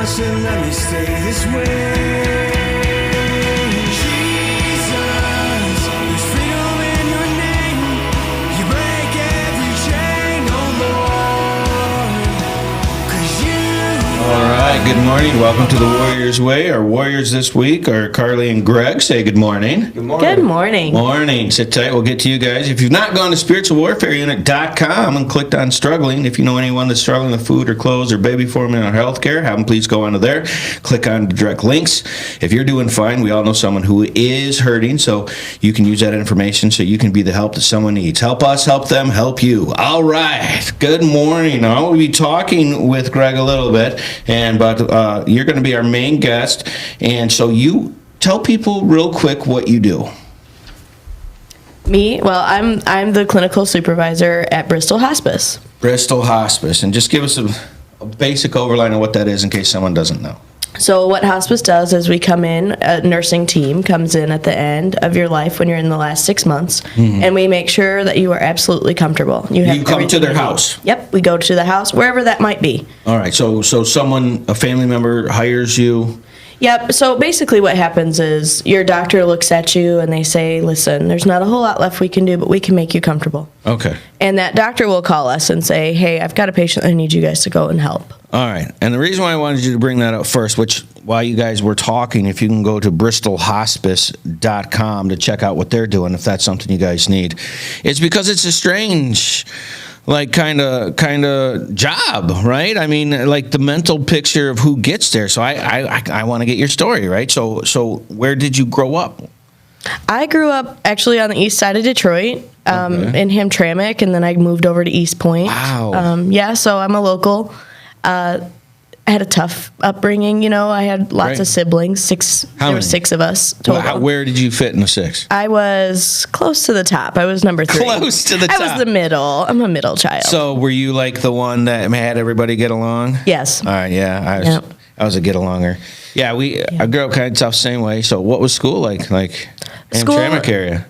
so let me stay this way. Jesus, there's freedom in your name. You break every chain, oh Lord. 'Cause you All right, good morning. Welcome to the Warriors Way. Our Warriors this week are Carly and Greg. Say good morning. Good morning. Morning. Sit tight. We'll get to you guys. If you've not gone to spiritualwarfareunit.com and clicked on struggling, if you know anyone that's struggling with food or clothes or baby formula or health care, have them please go onto there. Click on the direct links. If you're doing fine, we all know someone who is hurting, so you can use that information so you can be the help that someone needs. Help us, help them, help you. All right. Good morning. I will be talking with Greg a little bit, but you're going to be our main guest, and so you tell people real quick what you do. Me? Well, I'm the clinical supervisor at Bristol Hospice. Bristol Hospice, and just give us a basic overline of what that is in case someone doesn't know. So what hospice does is we come in, a nursing team comes in at the end of your life when you're in the last 6 months, and we make sure that you are absolutely comfortable. You come to everything their you need. house? Yep, we go to the house, wherever that might be. All right, so someone, a family member hires you. Yep, so basically what happens is your doctor looks at you and they say, listen, there's not a whole lot left we can do, but we can make you comfortable. Okay. And that doctor will call us and say, hey, I've got a patient, I need you guys to go and help. All right, and the reason why I wanted you to bring that up first, which while you guys were talking, if you can go to bristolhospice.com to check out what they're doing, if that's something you guys need, it's because it's a strange, like, kind of job, right? I mean, like the mental picture of who gets there. So I want to get your story, right? So where did you grow up? I grew up actually on the east side of Detroit, in Hamtramck, and then I moved over to East Point. Wow. Yeah, so I'm a local. I had a tough upbringing, you know. I had lots Right. of siblings. There were 6 of us total. Where did you fit in the 6? I was close to the top. I was number 3. Close to the I top. was the middle. I'm a middle child. So were you like the one that had everybody get along? Yes. All right, yeah. Yep. I was a get-alonger. Yeah, I grew up kind of tough, same way. So what was school like? Hamtramck area?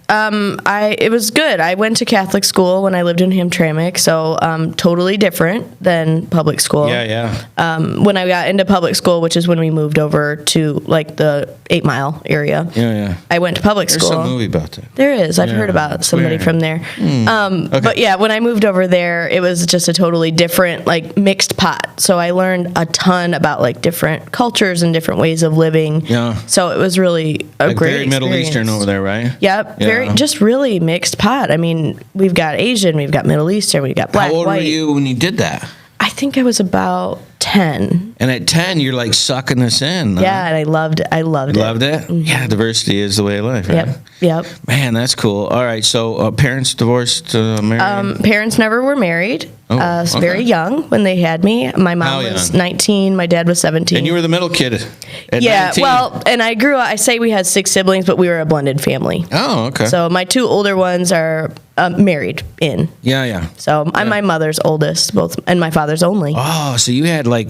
It was good. I went to Catholic school when I lived in Hamtramck, so totally different than public school. Yeah. When I got into public school, which is when we moved over to like the 8 Mile area. Yeah. I went to public There's school. some movie about that. There is. I've Yeah. heard about somebody Where? from there. Okay. But yeah, when I moved over there, it was just a totally different, like, mixed pot. So I learned a ton about like different cultures and different ways of living. Yeah. So it was really a Like great very Middle experience. Eastern over there, right? Yep. Yeah. Just really mixed pot. I mean, we've got Asian, we've got Middle Eastern, we've got black, How old white. were you when you did that? I think I was about 10. And at 10, you're like sucking this in. Yeah, and I loved it. Loved it? Yeah, diversity is the way of life, right? Yep. Man, that's cool. All right, so parents divorced, married? Parents never were married. Okay. Very young when they had me. My mom How was young? 19. My dad was 17. And you were the middle kid at yeah, 19. well, and I grew up, I say we had 6 siblings, but we were a blended family. Oh, okay. So my 2 older ones are married in. Yeah. So I'm my mother's oldest, both, and my father's only. Oh, so you had like,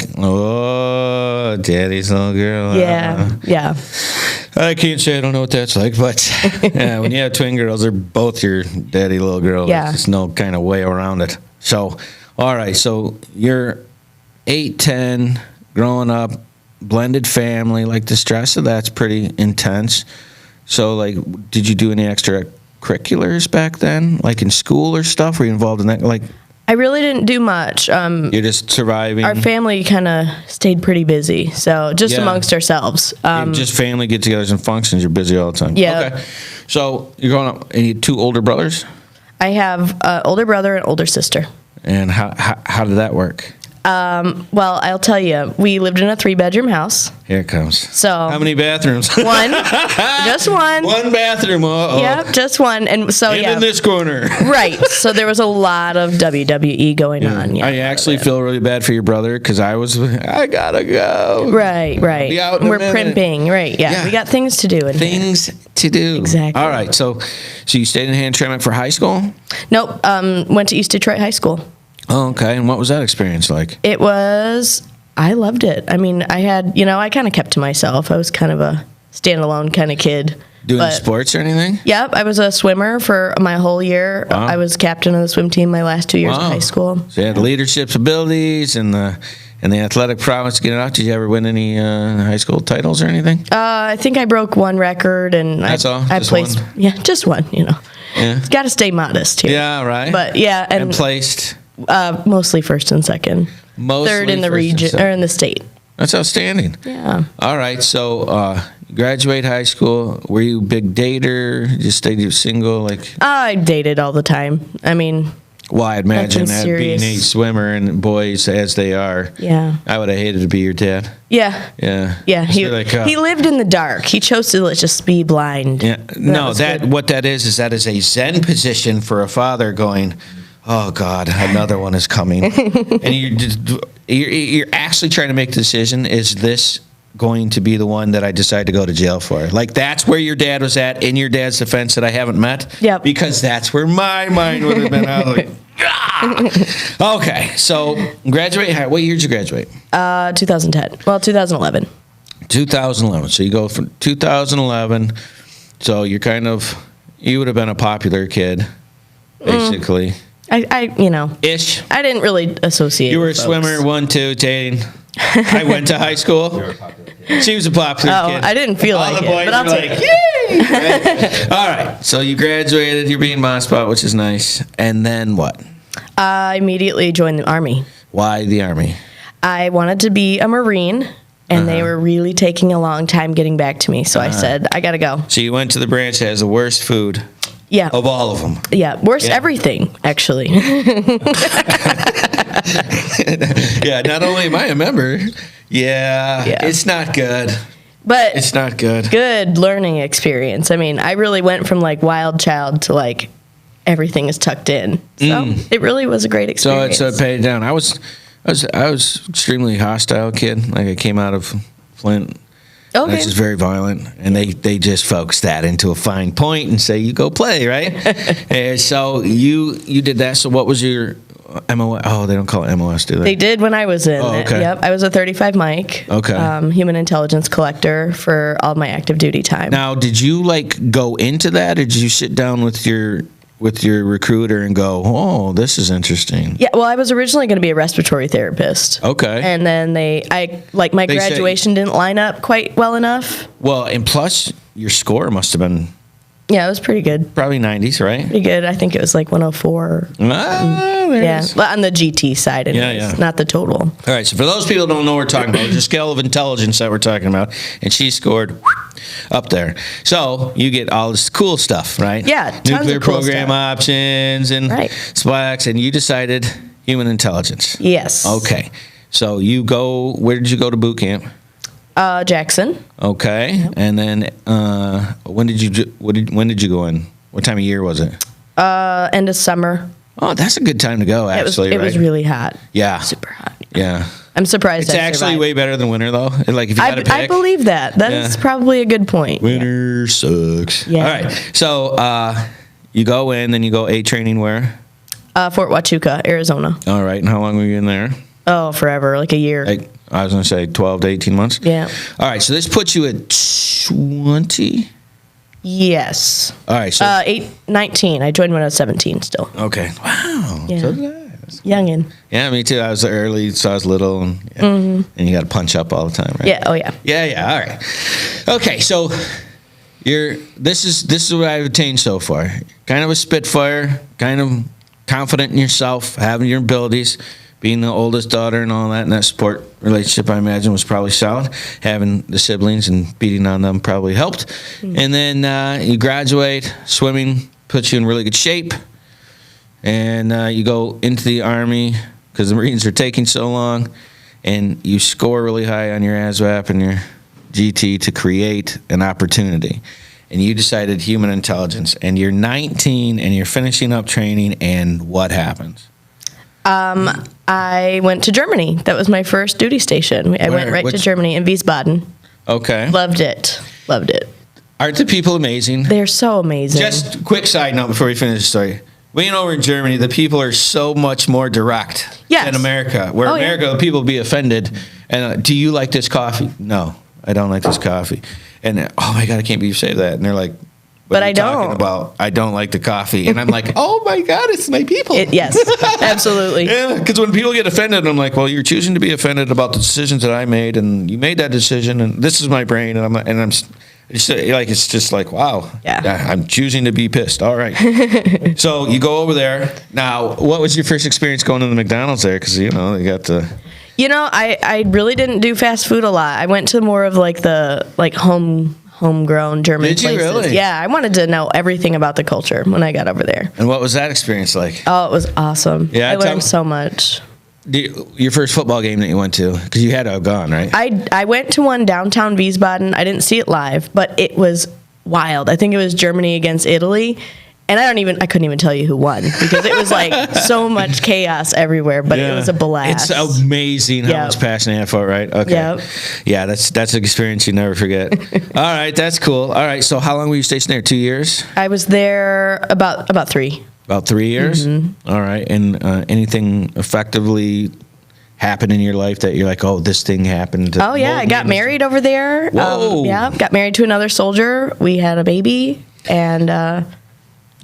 daddy's little girl. Yeah. I can't say I don't know what that's like, but yeah, when you have twin girls, they're both your daddy little girl. Yeah. There's no kind of way around it. So, all right, so you're 8, 10, growing up, blended family, like the stress of that's pretty intense. So, like, did you do any extracurriculars back then, like in school or stuff? Were you involved in that? Like, I really didn't do much. you're just surviving. Our family kind of stayed pretty busy, so just Yeah. amongst ourselves. Just family get-togethers and functions. You're busy all the time. Yeah. Okay. So you're growing up. And you 2 older brothers. I have an older brother and older sister. And how did that work? Well, I'll tell you, we lived in a 3-bedroom house. Here it comes. So How many bathrooms? one, just one. One bathroom. Uh-oh. Yep, just one. And so And yeah, in this corner. right. So there was a lot of WWE going on. Yeah, I actually feel really bad for your brother because I gotta go. Right. Be out in a We're minute. primping. Right. Yeah. Yeah. We got things to do. Things to do. Exactly. All right. So you stayed in Hamtramck for high school? Nope. Went to East Detroit High School. Oh, okay. And what was that experience like? I loved it. I mean, I kind of kept to myself. I was kind of a standalone kind of kid. Doing sports or anything? Yep, I was a swimmer for my whole year. Wow. I was captain of the swim team my last 2 years of high school. So you had leadership abilities and And the athletic prowess, get it out. Did you ever win any high school titles or anything? I think I broke one record, and That's all? I Just placed. one? Yeah, just one. Yeah. Got to stay modest here. Yeah, right. But yeah, And placed mostly first and second. mostly Third in the first and region second. or in the state. That's outstanding. Yeah. All right, so graduate high school. Were you a big dater? You stayed single? Like, I dated all the time. I mean, well, I imagine Nothing that being a serious. swimmer and boys as they are. yeah. I would have hated to be your dad. Yeah. Yeah. Yeah, Just be like, he lived in the dark. He chose to just be blind. Yeah. No, was that good. what that is that is a Zen position for a father going, oh God, another one is coming, and you're actually trying to make the decision: is this going to be the one that I decide to go to jail for? Like, that's where your dad was at in your dad's defense that I haven't met. Yep. Because that's where my mind would have been. I was like, ah! Okay, so graduate. What year did you graduate? 2010. Well, 2011. 2011. So you go from 2011. So you would have been a popular kid, basically. I Ish. I didn't really associate. You were a with folks. swimmer, 1, 2, dating. I went to high school. She was a popular Oh, kid. I didn't feel All like the it, boys but I'll were take like, it. yay! All right. So you graduated. You're being Mod Spot, which is nice. And then what? I immediately joined the Army. Why the Army? I wanted to be a Marine, and they were really taking a long time getting back to me. So I said, I got to go. So you went to the branch that has the worst food Yeah. of all of them. Yeah. Worst Yeah. everything, actually. Yeah, not only am I a member, Yeah. it's not good. But It's not good. good learning experience. I mean, I really went from like wild child to like everything is tucked in. So it really was a great So experience. it's paid down. I was extremely hostile kid. Like, I came out of Flint. okay. That's just very violent, and they just focus that into a fine point and say, you go play, right? And so you did that. So what was your MOS? Oh, they don't call it MOS, do they? They did when I was in Oh, it. okay. Yep. I was a 35 mic. Okay. Human intelligence collector for all my active duty time. Now, did you like go into that, or did you sit down with your recruiter and go, oh, this is interesting? Yeah, well, I was originally going to be a respiratory therapist. Okay. And then my They say- graduation didn't line up quite well enough. Well, and plus your score must have been Yeah, it was pretty good. probably 90s, right? Pretty good. I think it was like 104. Ah, there it Yeah, is. well, on the GT side, anyways, yeah. not the total. All right, so for those people who don't know what we're talking about, there's a scale of intelligence that we're talking about, and she scored up there. So you get all this cool stuff, right? Yeah, tons Nuclear of cool program stuff. options and Right. SPLAX, and you decided human intelligence. Yes. Okay, so where did you go to boot camp? Jackson. Okay, and then when did you go in? What time of year was it? End of summer. Oh, that's a good time to go, actually, it was right? really hot. Yeah. Super hot. Yeah. I'm surprised. It's I actually survived. way better than winter, though. Like, if you got to pick. I believe that. That's Yeah. probably a good point. Winter sucks. Yeah. All right. So you go in, then you go A training where? Fort Huachuca, Arizona. All right. And how long were you in there? Oh, forever, like a year. Like, I was going to say 12 to 18 months. Yeah. All right. So this puts you at 20. Yes. All right. So 19. I joined when I was 17 still. okay. Wow. Yeah. So did I. Youngin. Yeah, me too. I was early, so I was little, and, and you got to punch up all the time, right? Yeah. Oh, yeah. Yeah. All right. Okay. So this is what I've attained so far. Kind of a spitfire, kind of confident in yourself, having your abilities, being the oldest daughter and all that, and that support relationship, I imagine, was probably solid. Having the siblings and beating on them probably helped. And then you graduate, swimming puts you in really good shape, and you go into the Army because the Marines are taking so long, and you score really high on your ASVAB and your GT to create an opportunity. And you decided human intelligence, and you're 19 and you're finishing up training, and what happens? I went to Germany. That was my first duty station. I went Where? right to Which- Germany in Wiesbaden. Okay. Loved it. Loved it. Aren't the people amazing? They're so amazing. Just quick side note before we finish the story. Being over in Germany, the people are so much more direct Yes. than America. Where Oh, yeah. America, the people be offended. And do you like this coffee? No, I don't like this coffee. And oh my God, I can't believe you say that. And they're like, But I you're talking don't. about, I don't like the coffee. And I'm like, oh my God, it's my people. Yes, absolutely. Yeah, because when people get offended, I'm like, well, you're choosing to be offended about the decisions that I made, and you made that decision, and this is my brain, and it's just like, wow. Yeah. I'm choosing to be pissed. All right. So you go over there. Now, what was your first experience going to the McDonald's there? Because, you know, they got the... You know, I really didn't do fast food a lot. I went to more of like the homegrown German Did you places. really? Yeah, I wanted to know everything about the culture when I got over there. And what was that experience like? Oh, it was awesome. Yeah, I tell me- learned so much. Your first football game that you went to, because you had to have gone, right? I went to one downtown Wiesbaden. I didn't see it live, but it was wild. I think it was Germany against Italy. And I couldn't even tell you who won because it was like so much chaos everywhere, but it was a blast. It's amazing how much passion they have for it, right? Okay. Yep. Yeah, that's an experience you never forget. All right, that's cool. All right, so how long were you stationed there? 2 years? I was there about 3. About 3 years? Mm-hmm. All right, and anything effectively happened in your life that you're like, oh, this thing happened? Oh, yeah, I got married over there. Whoa. Got married to another soldier. We had a baby, and...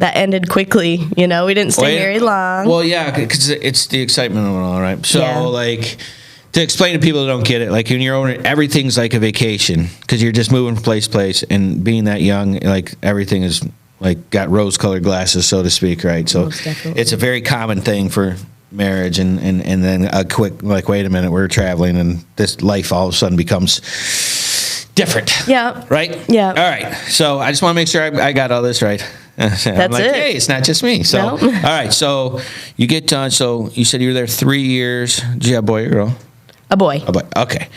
that ended quickly. You know, we didn't stay very long. Well, yeah, because it's the excitement of it all, right? So, Yeah. like, to explain to people who don't get it, like, when you're over, everything's like a vacation because you're just moving from place to place, and being that young, like, everything is, like, got rose-colored glasses, so to speak, right? So, Most definitely. it's a very common thing for marriage, and then a quick, like, wait a minute, we're traveling, and this life all of a sudden becomes different. Yeah. Right? Yeah. All right. So I just want to make sure I got all this right. That's I'm like, it. hey, it's not just me. So, No. all right. So you get done. So you said you were there 3 years. Did you have a boy or girl? A boy. A boy. Okay.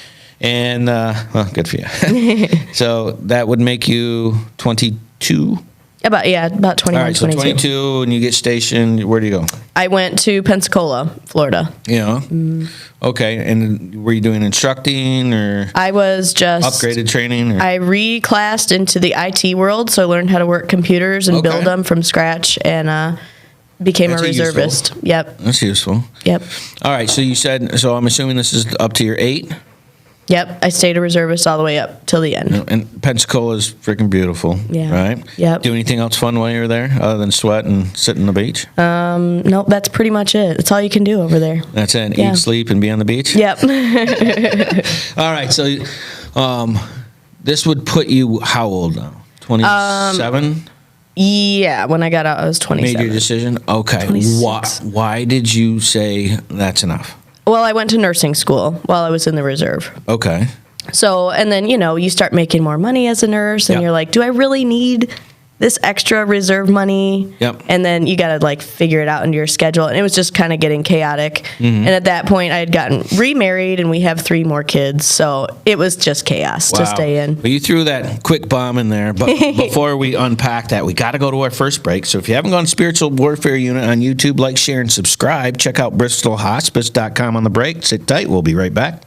And, well, good for you. So that would make you 22. About 21, All right. So 22. 22, and you get stationed. Where do you go? I went to Pensacola, Florida. You know? Okay. And were you doing instructing or I was just upgraded training? Or? I reclassed into the IT world, so I learned how to work computers and build them from scratch, and became That's a useful. reservist. Yep. That's useful. Yep. All right. So you said, so I'm assuming this is up to your 8? Yep. I stayed a reservist all the way up till the end. And Pensacola is freaking beautiful. Yeah. Right? Yep. Do anything else fun while you were there other than sweat and sit on the beach? Nope, that's pretty much it. That's all you can do over there. That's it. Yeah. Eat, sleep, and be on the beach? Yep. All right. So this would put you how old now? 27? Yeah, when I got out, I was 27. Made your decision? Okay. 26. Why did you say that's enough? Well, I went to nursing school while I was in the reserve. Okay. So, and then, you start making more money as a nurse, and Yep. you're like, do I really need this extra reserve money? Yep. And then you got to, figure it out into your schedule. And it was just kind of getting chaotic. And at that point, I had gotten remarried, and we have 3 more kids. So it was just chaos to stay in. Well, you threw that quick bomb in there, but before we unpack that, we got to go to our first break. So if you haven't gone to Spiritual Warfare Unit on YouTube, like, share, and subscribe. Check out BristolHospice.com on the break. Sit tight. We'll be right back.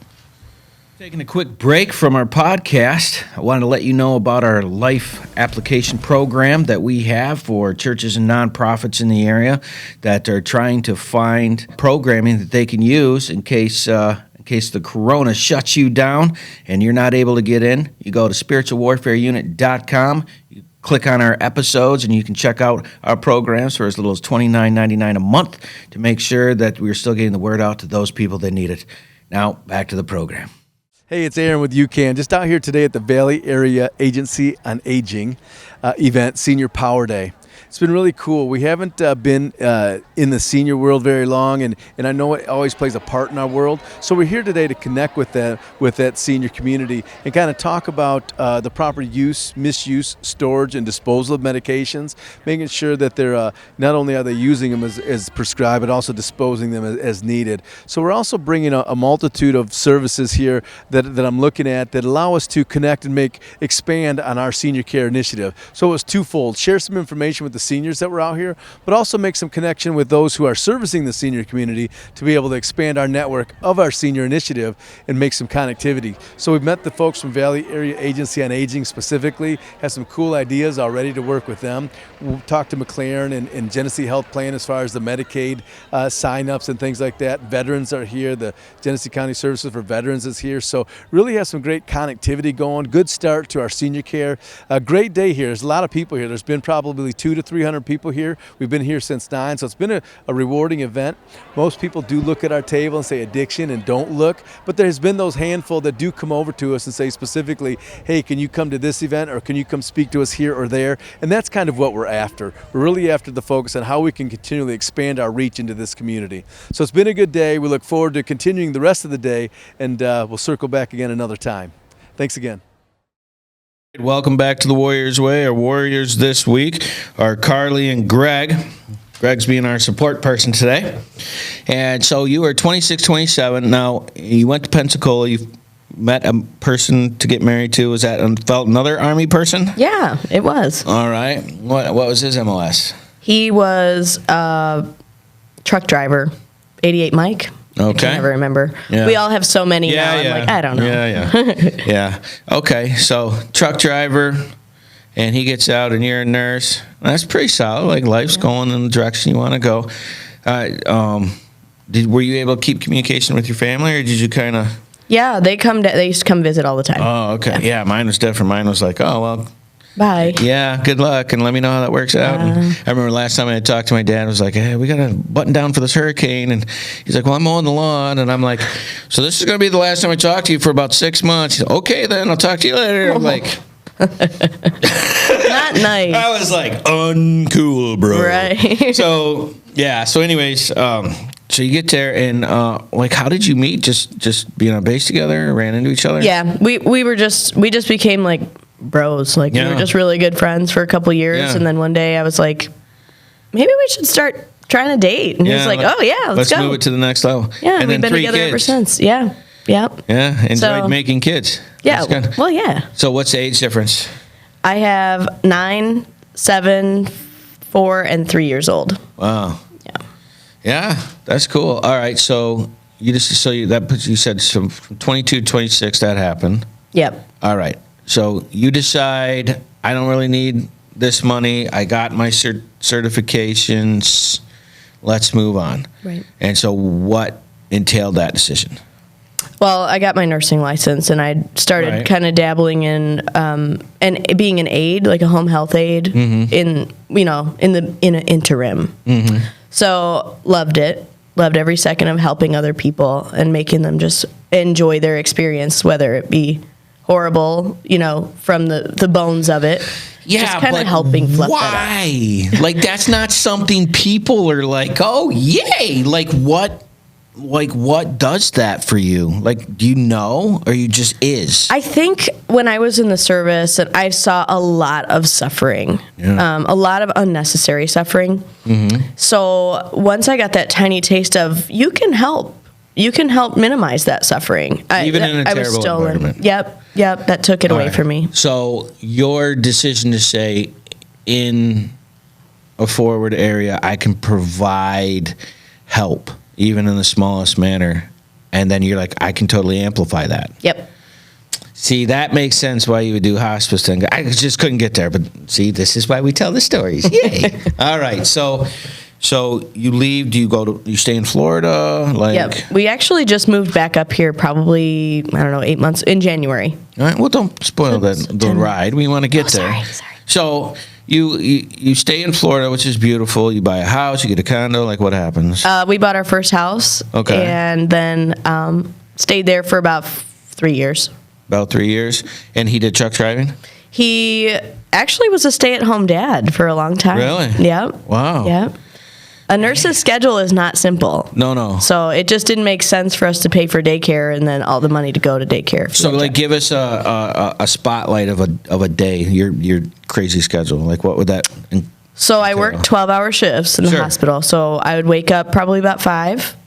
Taking a quick break from our podcast, I wanted to let you know about our life application program that we have for churches and nonprofits in the area that are trying to find programming that they can use in case the corona shuts you down and you're not able to get in. You go to spiritualwarfareunit.com. You click on our episodes, and you can check out our programs for as little as $29.99 a month to make sure that we're still getting the word out to those people that need it. Now, back to the program. Hey, it's Aaron with UCAN. Just out here today at the Valley Area Agency on Aging event, Senior Power Day. It's been really cool. We haven't been in the senior world very long, and I know it always plays a part in our world. So we're here today to connect with that senior community and kind of talk about the proper use, misuse, storage, and disposal of medications, making sure that they're not only are they using them as prescribed, but also disposing them as needed. So we're also bringing a multitude of services here that I'm looking at that allow us to connect and expand on our senior care initiative. So it was twofold. Share some information with the seniors that were out here, but also make some connection with those who are servicing the senior community to be able to expand our network of our senior initiative and make some connectivity. So we've met the folks from Valley Area Agency on Aging specifically, have some cool ideas already to work with them. We'll talk to McLaren and Genesee Health Plan as far as the Medicaid sign-ups and things like that. Veterans are here. The Genesee County Services for Veterans is here. So really have some great connectivity going. Good start to our senior care. A great day here. There's a lot of people here. There's been probably 200 to 300 people here. We've been here since 9, so it's been a rewarding event. Most people do look at our table and say addiction and don't look, but there's been those handful that do come over to us and say specifically, hey, can you come to this event or can you come speak to us here or there? And that's kind of what we're after. We're really after the focus on how we can continually expand our reach into this community. So it's been a good day. We look forward to continuing the rest of the day, and we'll circle back again another time. Thanks again. Welcome back to the Warriors Way. Our Warriors this week are Carly and Greg. Greg's being our support person today. And so you were 26, 27. Now, you went to Pensacola. You met a person to get married to. Was that another Army person? Yeah, it was. All right. What was his MLS? He was a truck driver, 88 Mike. Okay. I can never remember. Yeah. We all have so many now. Yeah. I'm like, I don't know. Yeah. Yeah. Okay. So truck driver, and he gets out, and you're a nurse. That's pretty solid. Like life's going in the direction you want to go. Were you able to keep communication with your family, or did you kind of? Yeah, they used to come visit all the time. Oh, okay. Yeah, mine was different. Mine was like, oh well. Bye. Yeah, good luck, and let me know how that works out. And I remember last time I talked to my dad, I was like, hey, we got to button down for this hurricane. And he's like, well, I'm mowing the lawn. And I'm like, so this is going to be the last time I talk to you for about 6 months. He's like, okay, then I'll talk to you later. I'm like, Not nice. I was like, uncool, bro. Right. So, yeah. So anyways, so you get there, and like, how did you meet? Just being on base together, ran into each other? Yeah, we just became like bros. Like we were just really good friends for a couple years, and then one day I was like, maybe we should start trying to date. And he was like, oh yeah, let's go. Move it to the next level. Yeah, and we've been together ever since. Yeah. Yep. Yeah, enjoyed making kids. Yeah. Well, yeah. So what's the age difference? I have 9, 7, 4, and 3 years old. Wow. Yeah. Yeah, that's cool. All right, so you said from 22 to 26 that happened. Yep. All right. So you decide, I don't really need this money. I got my certifications. Let's move on. Right. And so what entailed that decision? Well, I got my nursing license, and I started kind of dabbling in and being an aide, like a home health aide, in an interim. Mm-hmm. So loved it. Loved every second of helping other people and making them just enjoy their experience, whether it be horrible, from the bones of it. Yeah, just kind of but helping fluff that why? Like, that's not something people are like, oh, yay. Like, what does that for you? Like, do you know, or you just is? I think when I was in the service, I saw a lot of suffering, a lot of unnecessary suffering. Mm-hmm. So once I got that tiny taste of, you can help minimize that suffering. Even in a terrible environment. Yep, that took it away from me. So your decision to say, in a forward area, I can provide help, even in the smallest manner, and then you're like, I can totally amplify that. Yep. See, that makes sense why you would do hospice thing. I just couldn't get there, but see, this is why we tell the stories. Yay. All right, so you leave, you stay in Florida? Yep. We actually just moved back up here probably, 8 months, in January. All right, well, don't spoil the ride. We want to get there. Sorry. So you stay in Florida, which is beautiful. You buy a house, you get a condo. Like, what happens? We bought our first house. Okay. And then stayed there for about 3 years. About 3 years. And he did truck driving? He actually was a stay-at-home dad for a long time. Really? Yep. Wow. Yep. A nurse's schedule is not simple. No. So it just didn't make sense for us to pay for daycare and then all the money to go to daycare. So, give us a spotlight of a day, your crazy schedule. Like, what would that entail? So I worked 12-hour shifts in the hospital. So I would wake up probably about 5.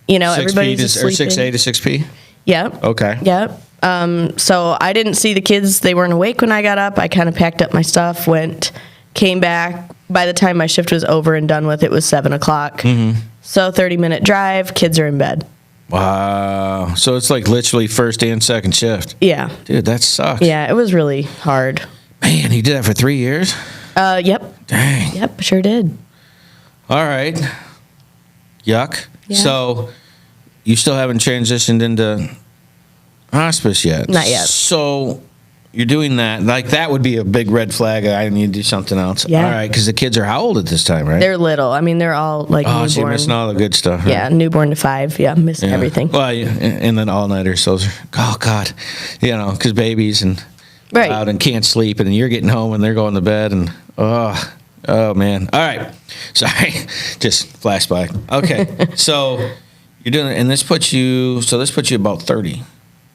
Everybody's sleeping. 6A to 6P? Yep. Okay. Yep. So I didn't see the kids. They weren't awake when I got up. I kind of packed up my stuff, came back, by the time my shift was over and done with, it was 7 o'clock. So 30-minute drive, kids are in bed. Wow. So it's like literally first and second shift. Yeah. Dude, that sucks. Yeah, it was really hard. Man, you did that for 3 years? Yep. Dang. Yep, sure did. All right. Yuck. Yeah. So you still haven't transitioned into hospice yet? Not yet. So you're doing that. Like, that would be a big red flag. I need to do something else. Yeah. All right, because the kids are how old at this time, right? They're little. I mean, they're all like oh, newborn. so you're missing all the good stuff. Right? Yeah, newborn to 5. Yeah, miss Yeah. everything. Well, yeah, and then all-nighters. So, oh, God. You know, because babies and Right. out and can't sleep, and then you're getting home and they're going to bed, and oh, man. All right. Sorry. Just flashback. Okay. So you're doing it, and this puts you about 30.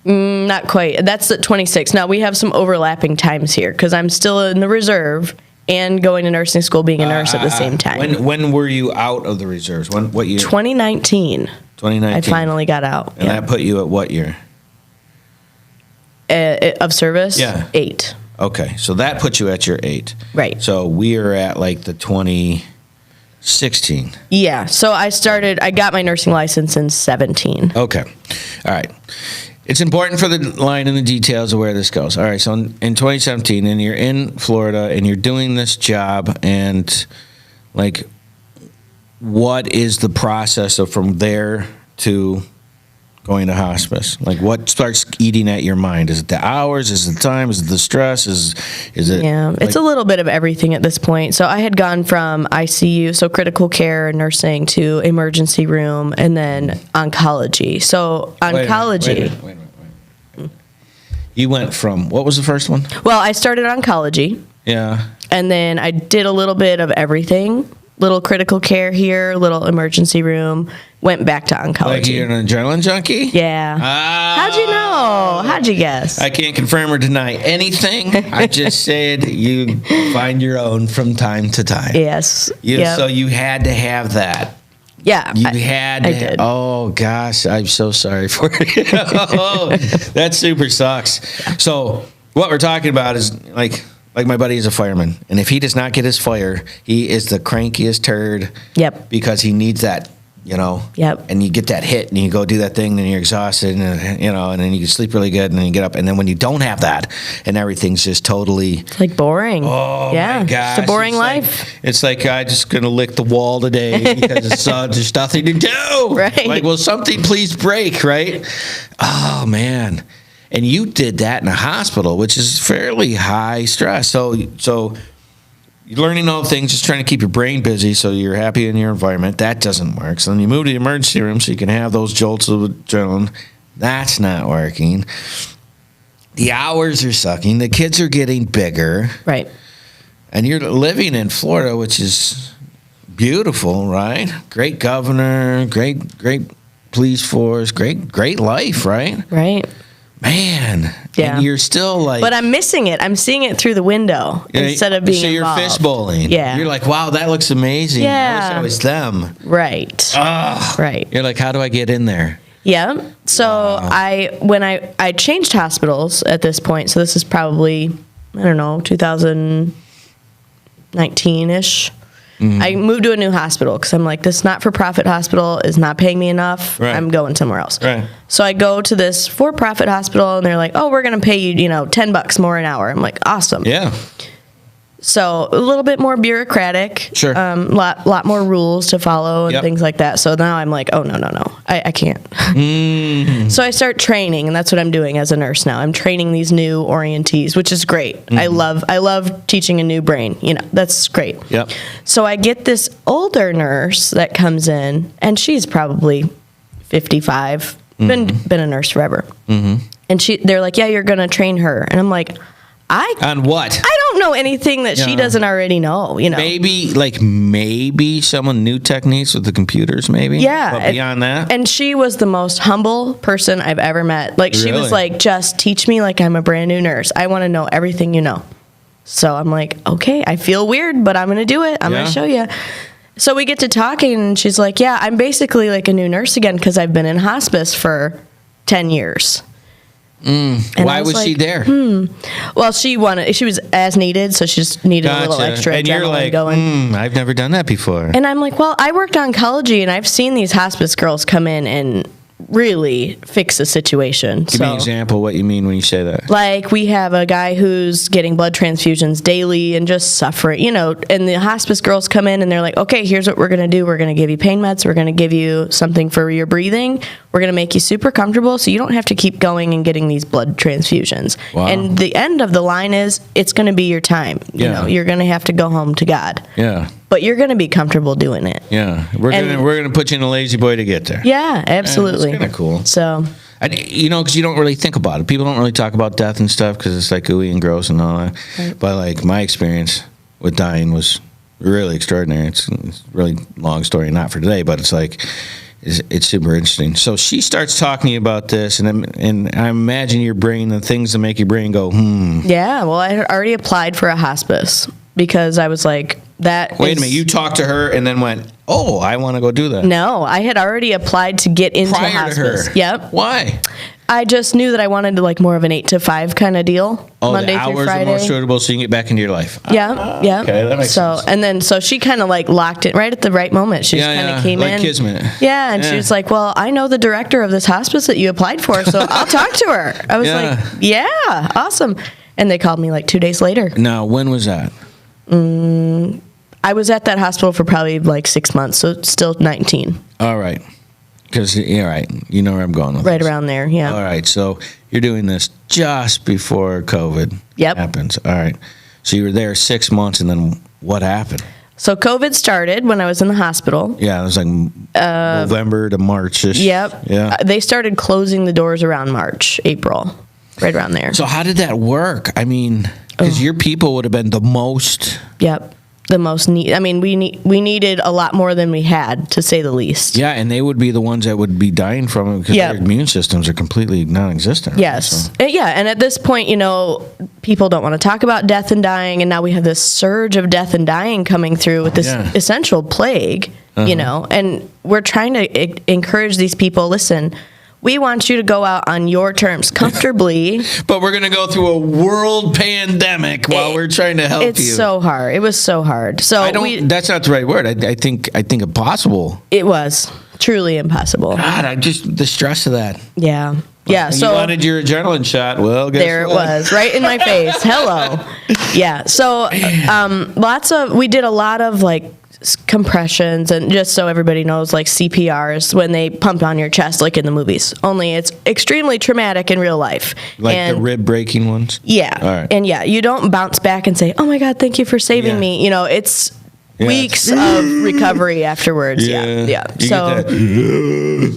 Not quite. That's at 26. Now, we have some overlapping times here because I'm still in the reserve and going to nursing school, being a nurse at the same time. When were you out of the reserves? What year? 2019. 2019. I finally got out. And that put you at what year? Of service? Yeah. 8. Okay, so that puts you at your 8. Right. So we are at like the 2016. Yeah. So I got my nursing license in 17. Okay. All right. It's important for the line and the details of where this goes. All right. So in 2017, and you're in Florida, and you're doing this job, and like, what is the process of from there to going to hospice? Like, what starts eating at your mind? Is it the hours? Is it the time? Is it the stress? Is it? Yeah, it's a little bit of everything at this point. So I had gone from ICU, so critical care and nursing, to emergency room, and then oncology. So oncology. Wait a minute. You went from, what was the first one? Well, I started oncology, Yeah. and then I did a little bit of everything. Little critical care here, little emergency room. Went back to oncology. Like you're an adrenaline junkie? Yeah. How'd you know? How'd you guess? I can't confirm or deny anything. I just said you find your own from time to time. Yes. So you had to have that. Yeah. You had to. I did. Oh gosh, I'm so sorry for you. Oh, that super sucks. So what we're talking about is like my buddy is a fireman, and if he does not get his fire, he is the crankiest turd. Yep. Because he needs that. Yep. And you get that hit, and you go do that thing, and you're exhausted, and and then you can sleep really good, and then you get up, and then when you don't have that, and everything's just totally, It's like boring. oh yeah. my gosh, It's a boring it's life. it's like I'm just gonna lick the wall today because there's nothing to do. Right. Like, will something please break? Right. Oh man. And you did that in a hospital, which is fairly high stress. So you're learning all the things, just trying to keep your brain busy so you're happy in your environment. That doesn't work. So then you move to the emergency room so you can have those jolts of adrenaline. That's not working. The hours are sucking. The kids are getting bigger. Right. And you're living in Florida, which is beautiful, right? Great governor, great police force, great life, right? Right. Man. Yeah. And you're still like... But I'm missing it. I'm seeing it through the window instead of being So you're involved. fish bowling. Yeah. You're like, wow, that looks amazing. Yeah. I wish I was them. Right. Right. You're like, how do I get in there? Yeah. So when I changed hospitals at this point, so this is probably, I don't know, 2019-ish. I moved to a new hospital because I'm like, this not-for-profit hospital is not paying me enough. Right. I'm going somewhere else. Right. So I go to this for-profit hospital, and they're like, oh, we're going to pay you, $10 more an hour. I'm like, awesome. Yeah. So a little bit more bureaucratic. Sure. Lot more rules to follow and Yep. things like that. So now I'm like, oh, no. I can't. So I start training, and that's what I'm doing as a nurse now. I'm training these new orientees, which is great. I love teaching a new brain. That's great. Yep. So I get this older nurse that comes in, and she's probably 55, been a nurse forever. And they're like, yeah, you're going to train her. And I'm like, On what? I don't know anything that she Yeah. doesn't already know, Maybe someone new techniques with the computers, maybe? Yeah. But beyond that? And she was the most humble person I've ever met. Like, she was Really? like, just teach me like I'm a brand new nurse. I want to know everything you know. So I'm like, okay, I feel weird, but I'm going to do it. I'm going Yeah. to show you. So we get to talking, and she's like, yeah, I'm basically like a new nurse again because I've been in hospice for 10 years. And Why I was she like, there? Well, she was as needed, so she just needed a little extra And you're adrenaline like, going. I've never done that before. And I'm like, well, I worked oncology, and I've seen these hospice girls come in and really fix a situation. Give me an example what you mean when you say that. Like, we have a guy who's getting blood transfusions daily and just suffering, and the hospice girls come in and they're like, okay, here's what we're going to do. We're going to give you pain meds. We're going to give you something for your breathing. We're going to make you super comfortable so you don't have to keep going and getting these blood transfusions. Wow. And the end of the line is, it's going to be your time. You're going to have to go home to God. Yeah. But you're going to be comfortable doing it. Yeah. We're gonna put you in a lazy boy to get there. Yeah, absolutely. That's kind of cool. So, because you don't really think about it. People don't really talk about death and stuff because it's like ooey and gross and all that. Right. But like my experience with dying was really extraordinary. It's a really long story, not for today, but it's like it's super interesting. So she starts talking to you about this, and I imagine your brain, the things that make your brain go, yeah. Well, I had already applied for a hospice because I was like, that. Wait a minute, you talked to her and then went, oh, I want to go do that. No, I had already applied to get into Prior hospice. to her. Yep. Why? I just knew that I wanted like more of an 8 to 5 kind of deal. Oh, Monday the hours through Friday. are more suitable so you can get back into your life. Yeah, yeah. Okay, that makes sense. And then so she kind of like locked it right at the right moment. She just kind of came like in. Kismet. Yeah, and she was like, "Well, I know the director of this hospice that you applied for, so I'll talk to her." I was like, "Yeah, awesome." And they called me like 2 days later. Now, when was that? I was at that hospital for probably like 6 months, so still 19. All right. Because, right. You know where I'm going with Right this. around there, yeah. All right. So you're doing this just before COVID happens. All right. So you were there 6 months, and then what happened? So COVID started when I was in the hospital. Yeah, it was like November to March-ish. Yep. Yeah. They started closing the doors around March, April, right around there. So how did that work? I mean, because your people would have been the most... Yep. The most need. I mean, we needed a lot more than we had, to say the least. Yeah, and they would be the ones that would be dying from it because their immune systems are completely non-existent. Yes. So. Yeah, and at this point, people don't want to talk about death and dying, and now we have this surge of death and dying coming through with this essential plague, and we're trying to encourage these people, listen, we want you to go out on your terms comfortably. But we're going to go through a world pandemic while we're trying to help you. It's so hard. It was so hard. So that's not the right word. I think impossible. It was truly impossible. God, the stress of that. Yeah. Yeah. And so you wanted your adrenaline shot. Well, guess there what? it was, right in my face. Hello. Yeah. So we did a lot of like compressions, and just so everybody knows, like CPRs when they pump on your chest, like in the movies. Only it's extremely traumatic in real life. Like the rib breaking ones. Yeah. All right. And you don't bounce back and say, "Oh my God, thank you for saving me." It's weeks of recovery afterwards. Yeah. You So get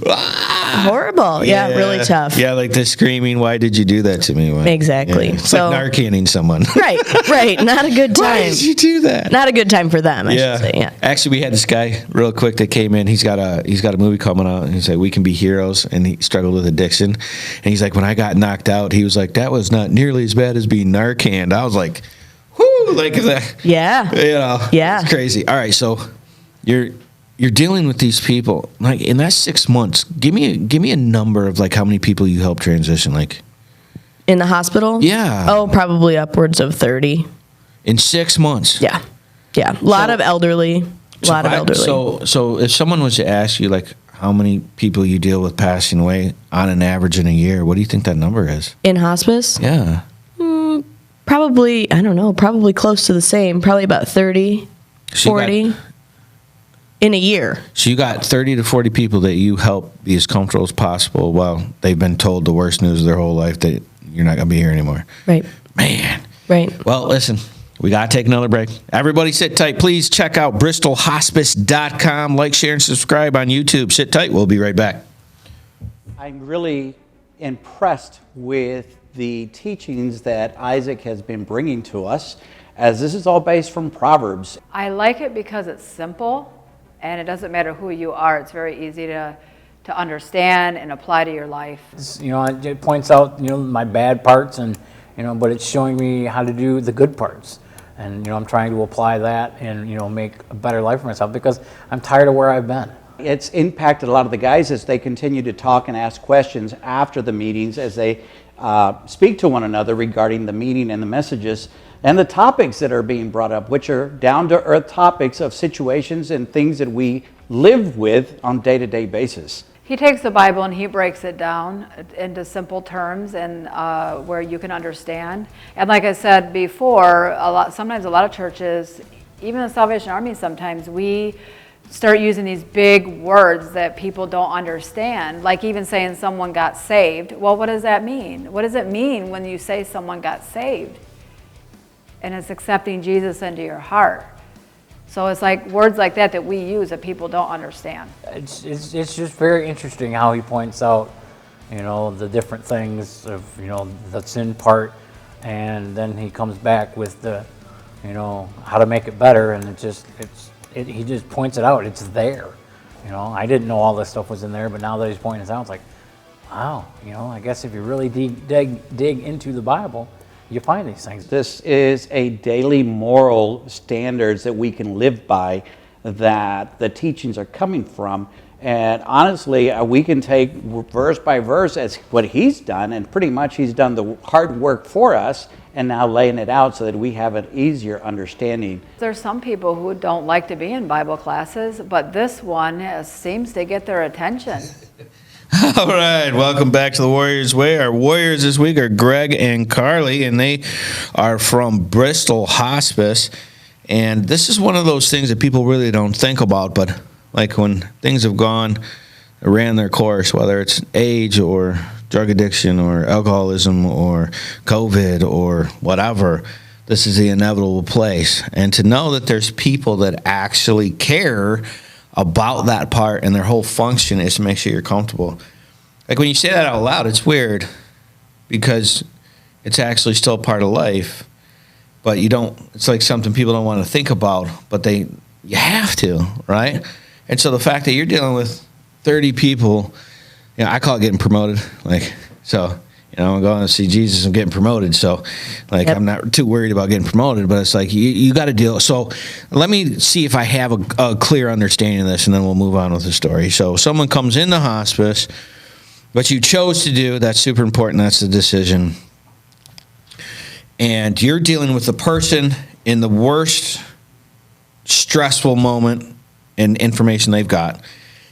that, horrible. Yeah. Really tough. Yeah, like the screaming, "Why did you do that to me?" Exactly. It's So like Narcaning someone. Right. Not a good time. Why did you do that? Not a good time for them, I should say. Yeah. Actually, we had this guy real quick that came in. He's got a movie coming out, and he's like, "We Can Be Heroes," and he struggled with addiction. And he's like, when I got knocked out, he was like, that was not nearly as bad as being Narcaned. I was like, whoo, like that. Yeah. Yeah. It's crazy. All right, so you're dealing with these people like in that 6 months. Give me a number of like how many people you helped transition, like in the hospital. Yeah. Oh, probably upwards of 30 in 6 months. Yeah. A lot of elderly. So if someone was to ask you like how many people you deal with passing away on an average in a year, what do you think that number is? In hospice? Yeah. Probably, I don't know, probably close to the same. Probably about 30, 40 in a year. So you got 30 to 40 people that you help be as comfortable as possible while they've been told the worst news of their whole life that you're not going to be here anymore. Right. Man. Right. Well, listen, we got to take another break. Everybody sit tight. Please check out bristolhospice.com. Like, share, and subscribe on YouTube. Sit tight. We'll be right back. I'm really impressed with the teachings that Isaac has been bringing to us, as this is all based from Proverbs. I like it because it's simple, and it doesn't matter who you are. It's very easy to understand and apply to your life. It points out, my bad parts, and but it's showing me how to do the good parts. And I'm trying to apply that and make a better life for myself because I'm tired of where I've been. It's impacted a lot of the guys as they continue to talk and ask questions after the meetings, as they speak to one another regarding the meaning and the messages and the topics that are being brought up, which are down-to-earth topics of situations and things that we live with on a day-to-day basis. He takes the Bible and he breaks it down into simple terms and where you can understand. And like I said before, sometimes a lot of churches, even the Salvation Army, sometimes we start using these big words that people don't understand, like even saying someone got saved. Well, what does that mean? What does it mean when you say someone got saved? And it's accepting Jesus into your heart. So it's like words like that we use that people don't understand. It's just very interesting how he points out, the different things of, the sin part, and then he comes back with the, how to make it better, and he just points it out. It's there. I didn't know all this stuff was in there, but now that he's pointing it out, it's like, wow, I guess if you really dig into the Bible, you find these things. This is a daily moral standards that we can live by, that the teachings are coming from. And honestly, we can take verse by verse as what he's done, and pretty much he's done the hard work for us and now laying it out so that we have an easier understanding. There's some people who don't like to be in Bible classes, but this one seems to get their attention. All right, welcome back to the Warriors Way. Our Warriors this week are Greg and Carly, and they are from Bristol Hospice. And this is one of those things that people really don't think about, but like when things have ran their course, whether it's age or drug addiction or alcoholism or COVID or whatever, this is the inevitable place. And to know that there's people that actually care about that part and their whole function is to make sure you're comfortable. Like when you say that out loud, it's weird because it's actually still part of life, but it's like something people don't want to think about, but you have to, right? And so the fact that you're dealing with 30 people, I call it getting promoted. I'm going to see Jesus and getting promoted. So, yep. I'm not too worried about getting promoted, but it's like you got to deal. So, let me see if I have a clear understanding of this, and then we'll move on with the story. So, someone comes into hospice, what you chose to do, that's super important. That's the decision. And you're dealing with the person in the worst stressful moment and information they've got.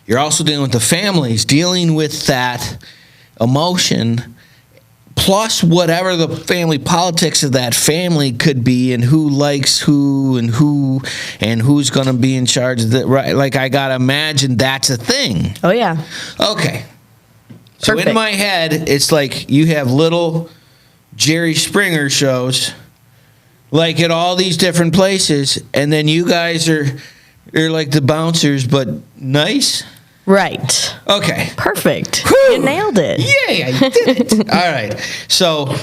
You're also dealing with the families, dealing with that emotion, plus whatever the family politics of that family could be, and who likes who and who's going to be in charge of that. Right? Like, I got to imagine that's a thing. Oh, yeah. Okay. So Perfect. in my head, it's like you have little Jerry Springer shows, like at all these different places, and then you guys are like the bouncers, but nice. Right. Okay. Perfect. Whew. You nailed it. Yay, I did it. All right. So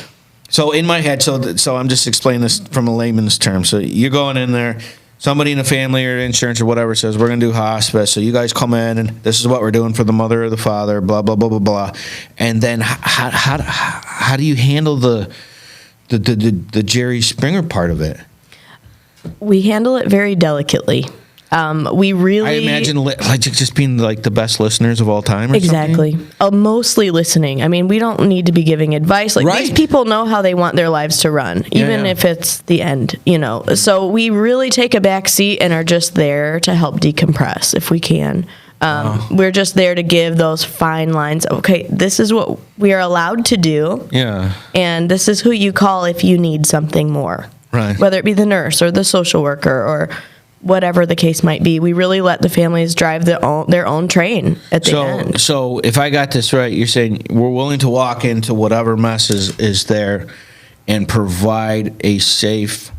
in my head, so I'm just explaining this from a layman's term. So you're going in there, somebody in the family or insurance or whatever says, we're going to do hospice. So you guys come in, and this is what we're doing for the mother or the father, blah, blah, blah, blah, blah. And then how do you handle the Jerry Springer part of it? We handle it very delicately. We really... I imagine like just being like the best listeners of all time or exactly. something? Mostly listening. I mean, we don't need to be giving advice. Like, right. These people know how they want their lives to run, even if it's the end, So we really take a back seat and are just there to help decompress if we can. We're just there to give those fine lines. Okay, this is what we are allowed to do. Yeah. And this is who you call if you need something more. Right. Whether it be the nurse or the social worker or whatever the case might be. We really let the families drive their own train at the end. So if I got this right, you're saying we're willing to walk into whatever mess is there and provide a safe,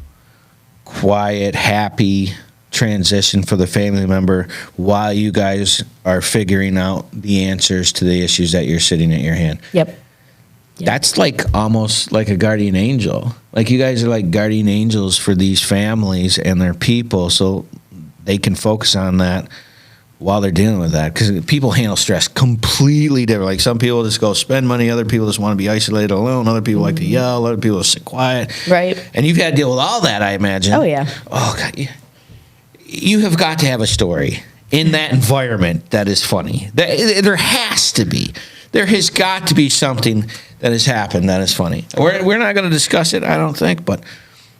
quiet, happy transition for the family member while you guys are figuring out the answers to the issues that you're sitting at your hand. Yep. That's like almost like a guardian angel. Like, you guys are like guardian angels for these families and their people, so they can focus on that while they're dealing with that. Because people handle stress completely different. Like, some people just go spend money. Other people just want to be isolated alone. Other people like to yell. Other people sit quiet. Right. And you've had to deal with all that, I imagine. Oh, yeah. Oh, God. You have got to have a story in that environment that is funny. There has to be. there has got to be something that has happened that is funny. We're not going to discuss it, I don't think, but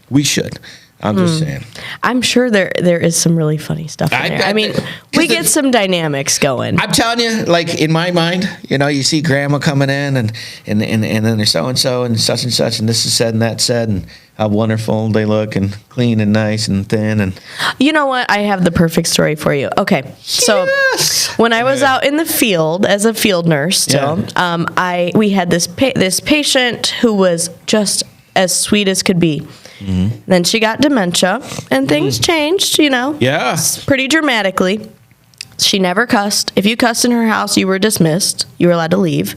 we should. I'm just saying. I'm sure there is some really funny stuff in there. I mean, we get some dynamics going. I'm telling you, like in my mind, you see grandma coming in and then there's so and such, and this is said and that said, and how wonderful they look and clean and nice and thin. And You know what? I have the perfect story for you. Okay. So when I was out in the field as a field nurse still, we had this patient who was just as sweet as could be. Mm-hmm. Then she got dementia, and things changed, Yeah. pretty dramatically. She never cussed. If you cussed in her house, you were dismissed. You were allowed to leave.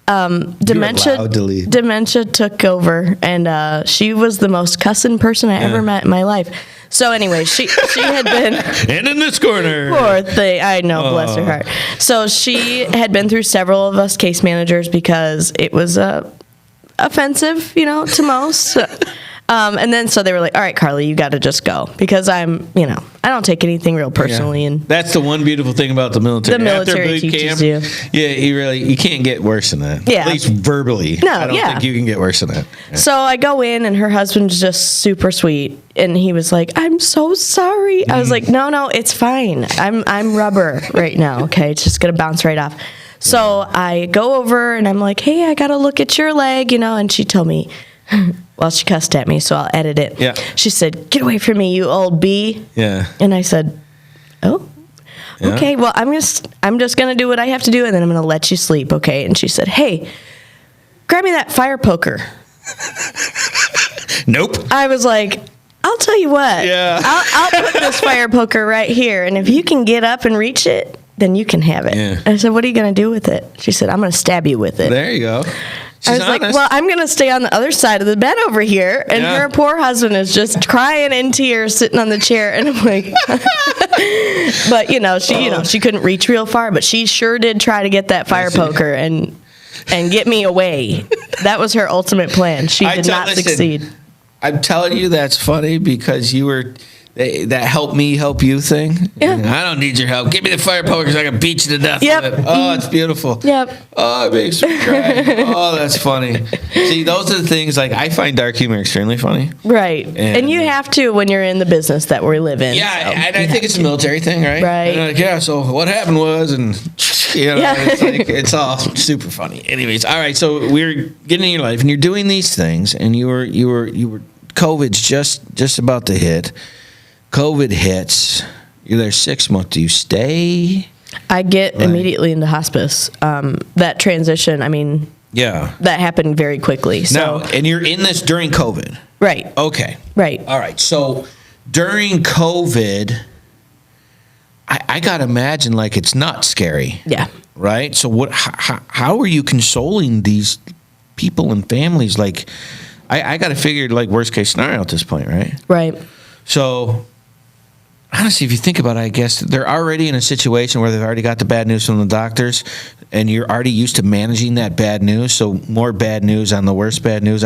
Dementia allowed to leave. Dementia took over, and she was the most cussing person I ever met in my life. So anyway, she had been... And in this corner. Poor thing. I know, bless her heart. So she had been through several of us case managers because it was offensive, to most. And then so they were like, all right, Carly, you got to just go because I don't take anything real personally. And that's the one beautiful thing about the military. The military After boot teaches camp, you. Yeah, you can't get worse than that. Yeah. At least verbally. No, I don't think you can get worse than that. Yeah. So I go in and her husband's just super sweet. And he was like, I'm so sorry. I was like, no, it's fine. I'm rubber right now. Okay. It's just going to bounce right off. So I go over and I'm like, hey, I got to look at your leg, and she told me, well, she cussed at me, so I'll edit it. Yeah. She said, get away from me, you old bee. Yeah. And I said, oh, Yeah. okay, well, I'm just going to do what I have to do, and then I'm going to let you sleep, okay? And she said, hey, grab me that fire poker. Nope. I was like, I'll tell you what. Yeah. I'll put this fire poker right here, and if you can get up and reach it, then you can have it. Yeah. I said, what are you going to do with it? She said, I'm going to stab you with it. There you go. I was like, well, I'm going to stay on the other side of the bed over here. And Yeah. her poor husband is just crying in tears sitting on the chair. And I'm like, but, she couldn't reach real far, but she sure did try to get that fire poker and get me away. That was her ultimate plan. She did not succeed. I'm telling you that's funny because you were that help me help you thing. Yeah. I don't need your help. Give me the fire poker because I can beat you to death Yep. with it. Oh, it's beautiful. Yep. Oh, it makes me cry. Oh, that's funny. See, those are the things like I find dark humor extremely funny. Right. And you have to when you're in the business that we live in. Yeah, so and I think it's a military thing, right? Right. And like, yeah, so what happened was, and Yeah. it's all super funny. Anyways, all right, so we're getting in your life, and you're doing these things, and you were COVID's just about to hit. COVID hits. You're there 6 months. Do you stay? I get immediately into hospice. That transition, Yeah. that happened very quickly. So, Now, and you're in this during COVID. right. Okay. Right. All right. So during COVID, I gotta imagine like it's not scary. Yeah. Right. So how are you consoling these people and families? Like, I gotta figure like worst case scenario at this point, right? Right. So honestly, if you think about it, I guess they're already in a situation where they've already got the bad news from the doctors, and you're already used to managing that bad news. So more bad news on the worst bad news,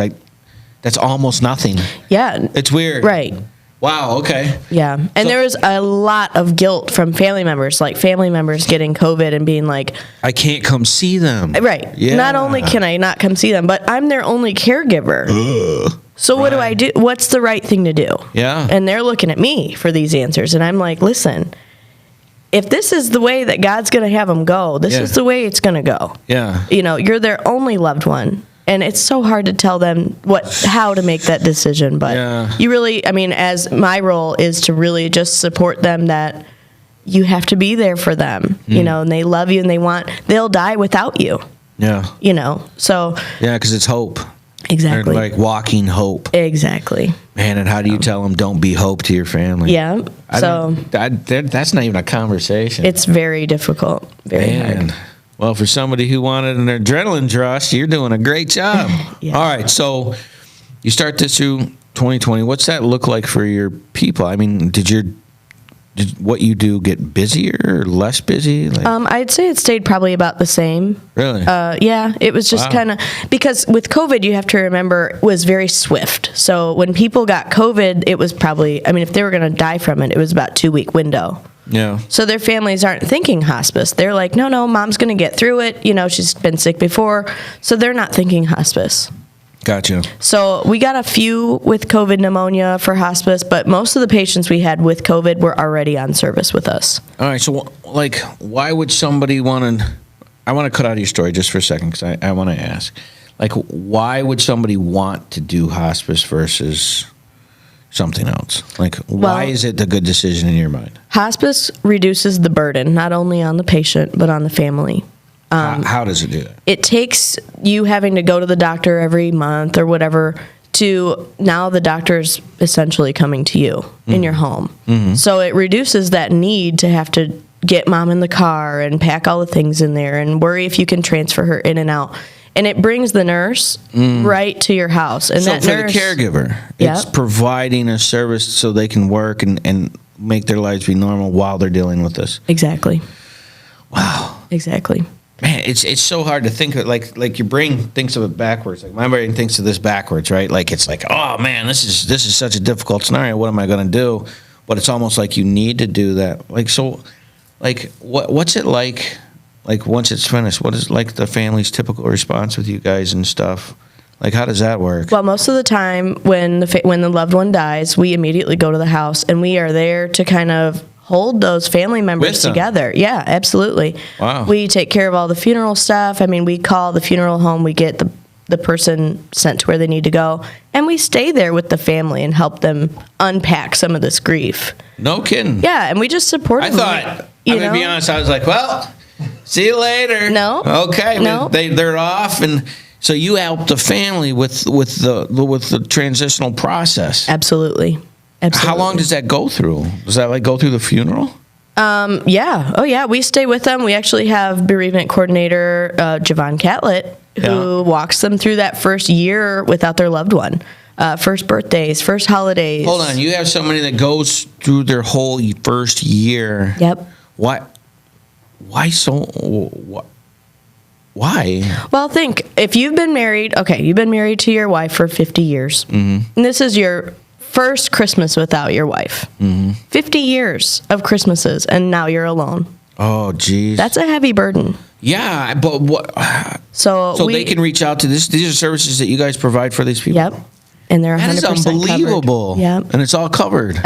that's almost nothing. Yeah. It's weird. Right. Wow. Okay. Yeah. And there was a lot of guilt from family members, like family members getting COVID and being like, I can't come see them. right. Yeah. Not only can I not come see them, but I'm their only caregiver. So what do I do? What's the right thing to do? Yeah. And they're looking at me for these answers. And I'm like, listen, if this is the way that God's going to have them go, this is the way it's going to go. Yeah. You're their only loved one. And it's so hard to tell them how to make that decision. But you really, as my role is to really just support them that you have to be there for them, and they love you and they'll die without you. Yeah. So. Yeah, because it's hope. Exactly. They're like walking hope. Exactly. Man, and how do you tell them don't be hope to your family? Yeah. That's not even a conversation. It's very difficult. Very hard. Well, for somebody who wanted an adrenaline rush, you're doing a great job. Yeah. All right, so you start this through 2020. What's that look like for your people? Did what you do get busier or less busy? I'd say it stayed probably about the same. Really? Yeah, it was just kind of because with COVID, you have to remember it was very swift. So when people got COVID, it was probably if they were going to die from it, it was about 2-week window. Yeah. So their families aren't thinking hospice. They're like, no, mom's going to get through it. You know, she's been sick before. So they're not thinking hospice. Gotcha. So we got a few with COVID pneumonia for hospice, but most of the patients we had with COVID were already on service with us. All right. So, like, why would somebody want to? I want to cut out of your story just for a second because I want to ask, like, why would somebody want to do hospice versus something else? Like, why is it a good decision in your mind? Hospice reduces the burden, not only on the patient, but on the family. How does it do that? It takes you having to go to the doctor every month or whatever to now the doctor's essentially coming to you in your home. So it reduces that need to have to get mom in the car and pack all the things in there and worry if you can transfer her in and out. And it brings the nurse right to your house. And So that for nurse, the caregiver, it's Yep. providing a service so they can work and make their lives be normal while they're dealing with this. Exactly. Wow. Exactly. Man, it's so hard to think of it, like your brain thinks of it backwards. Like my brain thinks of this backwards, right? Like it's like, oh man, this is such a difficult scenario. What am I going to do? But it's almost like you need to do that. Like so, like what's it like? Like once it's finished, what is like the family's typical response with you guys and stuff? Like how does that work? Well, most of the time when the loved one dies, we immediately go to the house and we are there to kind of hold those family members With them. together. Yeah, absolutely. Wow. We take care of all the funeral stuff. I mean, we call the funeral home, we get the person sent to where they need to go, and we stay there with the family and help them unpack some of this grief. No kidding. Yeah, and we just support I them. thought. you I'm gonna be know? honest. I was like, well, see you later. No. Okay. No. They're off, and so you help the family with the transitional process. Absolutely. Absolutely. How long does that go through? Does that like go through the funeral? Yeah. Oh, yeah. We stay with them. We actually have bereavement coordinator Javon Catlett who walks them through that first year without their loved one. First birthdays, first holidays. Hold on. You have somebody that goes through their whole first year. Yep. Why? Why so? Why? Well, think if you've been married. Okay, you've been married to your wife for 50 years, and this is your first Christmas without your wife. 50 years of Christmases, and now you're alone. Oh, geez. That's a heavy burden. Yeah, but what? So They can reach out to this. These are services that you guys provide for these people. Yep. And they're 100% That is unbelievable. covered. Yep. And it's all covered.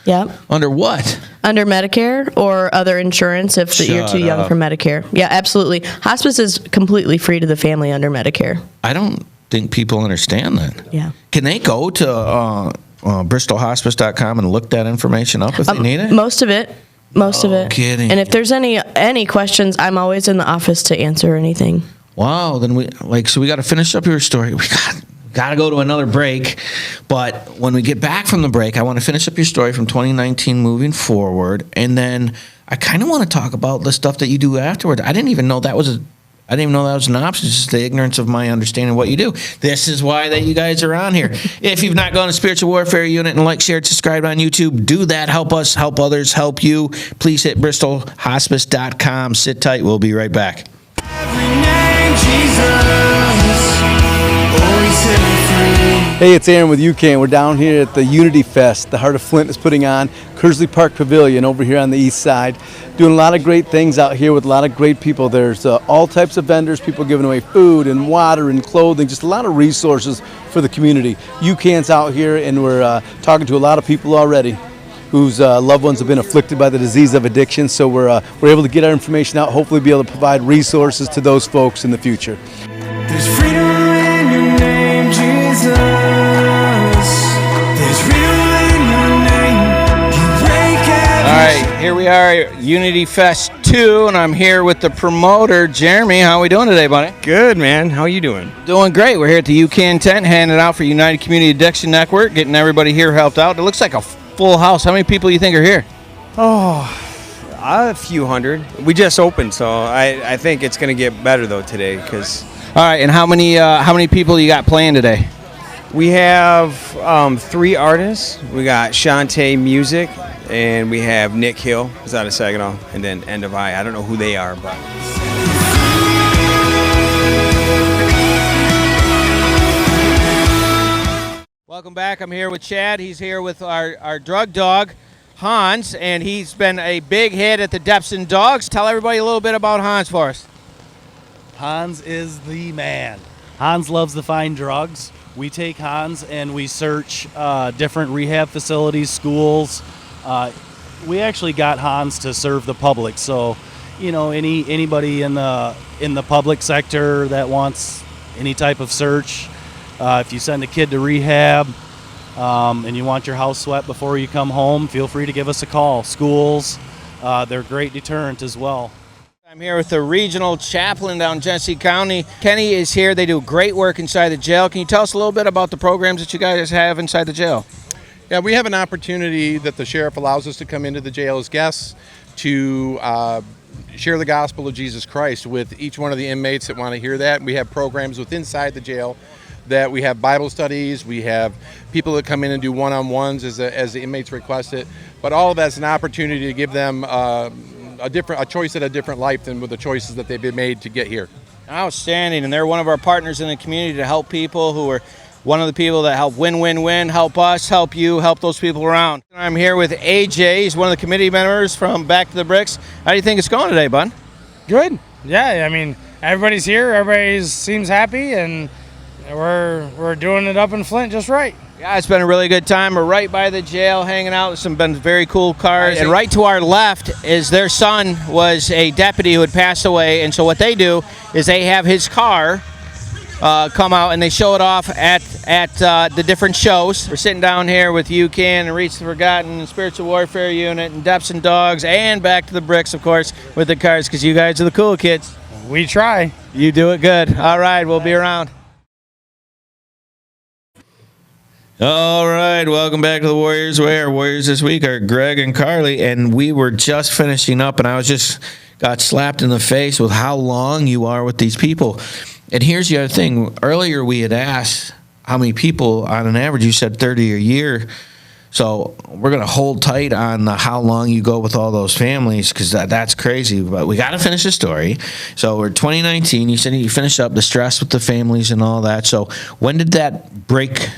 Yep. Under what? Under Medicare or other insurance if you're too Shut young up. for Medicare. Yeah, absolutely. Hospice is completely free to the family under Medicare. I don't think people understand that. Yeah. Can they go to bristolhospice.com and look that information up if they need it? Most of it. Most of it. kidding. And if there's any questions, I'm always in the office to answer anything. Wow. Then we got to finish up your story. We got to go to another break. But when we get back from the break, I want to finish up your story from 2019 moving forward. And then I kind of want to talk about the stuff that you do afterwards. I didn't even know that was an option. It's just the ignorance of my understanding of what you do. This is why that you guys are on here. If you've not gone to Spiritual Warfare Unit and like, shared, subscribed on YouTube, do that. Help us, help others, help you. Please hit bristolhospice.com. Sit tight. We'll be right back. Every name, Jesus. Always set me free. Hey, it's Aaron with UCAN. We're down here at the Unity Fest the Heart of Flint is putting on, Kersley Park Pavilion over here on the east side. Doing a lot of great things out here with a lot of great people. There's all types of vendors, people giving away food and water and clothing, just a lot of resources for the community. UCAN's out here and we're talking to a lot of people already whose loved ones have been afflicted by the disease of addiction. So we're able to get our information out, hopefully be able to provide resources to those folks in the future. There's freedom in your name, Jesus. There's freedom in your name. You break every All right, here we are at Unity Fest 2, and I'm here with the promoter, Jeremy. How are we doing today, buddy? Good, man. How you doing? Doing great. We're here at the UCAN tent, handing out for United Community Addiction Network, getting everybody here helped out. It looks like a full house. How many people do you think are here? A few hundred. We just opened, so I think it's going to get better, though, today, because All right, and how many people you got playing today? we have 3 artists. We got Shantae Music, and we have Nick Hill, who's out of Saginaw, and then End of I. I don't know who they are, but... Welcome back. I'm here with Chad. He's here with our drug dog. Hans, and he's been a big hit at the Depson Dogs. Tell everybody a little bit about Hans for us. Hans is the man. Hans loves to find drugs. We take Hans and we search different rehab facilities, schools. We actually got Hans to serve the public. So, anybody in the public sector that wants any type of search, if you send a kid to rehab and you want your house swept before you come home, feel free to give us a call. Schools, they're a great deterrent as well. I'm here with the regional chaplain down Genesee County. Kenny is here. They do great work inside the jail. Can you tell us a little bit about the programs that you guys have inside the jail? Yeah, we have an opportunity that the sheriff allows us to come into the jail as guests to share the gospel of Jesus Christ with each one of the inmates that want to hear that. We have programs within inside the jail that we have Bible studies, we have people that come in and do one-on-ones as the inmates request it, but all of that's an opportunity to give them a choice at a different life than with the choices that they've been made to get here. Outstanding, and they're one of our partners in the community to help people who are one of the people that help win, help us, help you, help those people around. I'm here with AJ. He's one of the committee members from Back to the Bricks. How do you think it's going today, bud? Good. Yeah, I mean, everybody's here. Everybody seems happy, and we're doing it up in Flint just right. Yeah, it's been a really good time. We're right by the jail, hanging out with some been very cool cars. And right to our left is their son was a deputy who had passed away, and so what they do is they have his car come out and they show it off at the different shows. We're sitting down here with UCAN and Reach the Forgotten, Spiritual Warfare Unit, and Depson Dogs, and Back to the Bricks, of course, with the cars, because you guys are the cool kids. We try. You do it good. All right, we'll be around. All right, welcome back to the Warriors Way. Our Warriors this week are Greg and Carly, and we were just finishing up, and I got slapped in the face with how long you are with these people. And here's the other thing. Earlier we had asked how many people on an average. You said 30 a year. So we're going to hold tight on how long you go with all those families, because that's crazy. But we got to finish the story. So we're 2019. You said you finished up the stress with the families and all that. So when did that break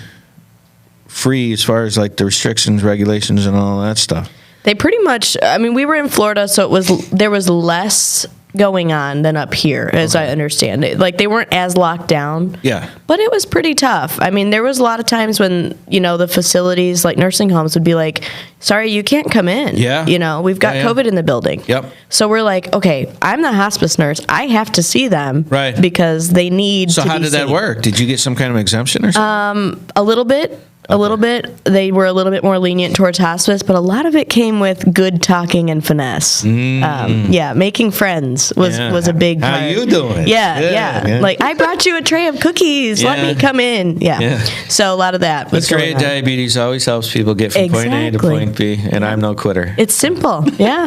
free as far as like the restrictions, regulations, and all that stuff? They pretty much, I mean, we were in Florida, so there was less going on than up here, as I understand it. Like, they weren't as locked down. Yeah. But it was pretty tough. I mean, there was a lot of times when, the facilities, like nursing homes, would be like, sorry, you can't come in. Yeah. We've got COVID in the building. Yep. So we're like, okay, I'm the hospice nurse. I have to see them. Right. Because they need to be So how did that work? Did you get some kind of exemption or something? A little bit. A little bit. They were a little bit more lenient towards hospice, but a lot of it came with good talking and finesse. Making friends was a big part. How you doing? Yeah. Like, I brought you a tray of cookies. Let me come in. Yeah. So a lot of that was That's great. Diabetes always helps people get from point A to point B, and I'm no quitter. It's simple. Yeah.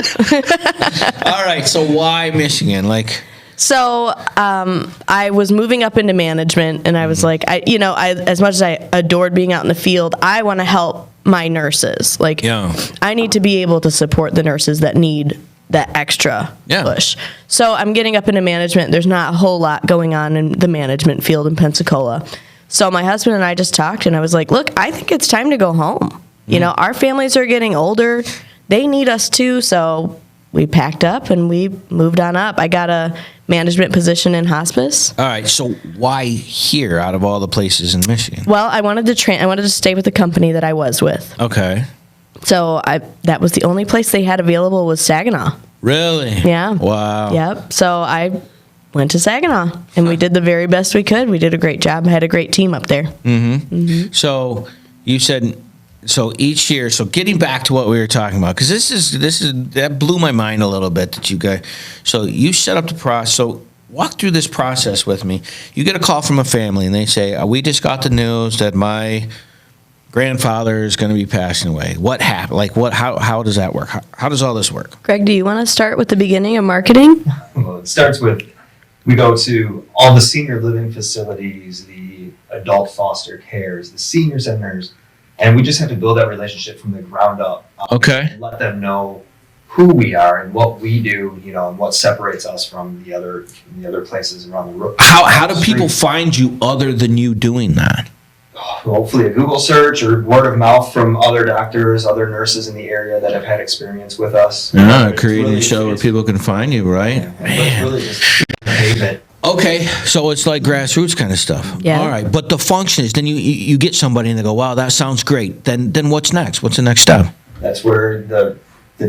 All right. So why Michigan? So I was moving up into management, and I was like, as much as I adored being out in the field, I want to help my nurses. I need to be able to support the nurses that need that extra push. So I'm getting up into management. There's not a whole lot going on in the management field in Pensacola. So my husband and I just talked, and I was like, look, I think it's time to go home. Our families are getting older. They need us too, so we packed up and we moved on up. I got a management position in hospice. All right, so why here out of all the places in Michigan? Well, I wanted to stay with the company that I was with. Okay. So that was the only place they had available was Saginaw. Really? Yeah. Wow. Yep. So I went to Saginaw, and we did the very best we could. We did a great job. I had a great team up there. Mm-hmm. So you said, so each year, so getting back to what we were talking about, because this is that blew my mind a little bit that you guys, so you set up the process. So walk through this process with me. You get a call from a family, and they say, we just got the news that my grandfather is going to be passing away. What happened? How does that work? How does all this work? Greg, do you want to start with the beginning of marketing? Well, it starts with, we go to all the senior living facilities, the adult foster cares, the senior centers, and we just have to build that relationship from the ground up. Okay. And let them know who we are and what we do, and what separates us from the other places around the road. How do people find you other than you doing that? hopefully a Google search or word of mouth from other doctors, other nurses in the area that have had experience with us. Yeah, It's creating really- a show where people can find you, right? Yeah, it's really just pave it. Okay, so it's like grassroots kind of stuff. Yeah. All right, but the function is then you get somebody and they go, wow, that sounds great. Then what's next? What's the next step? That's where the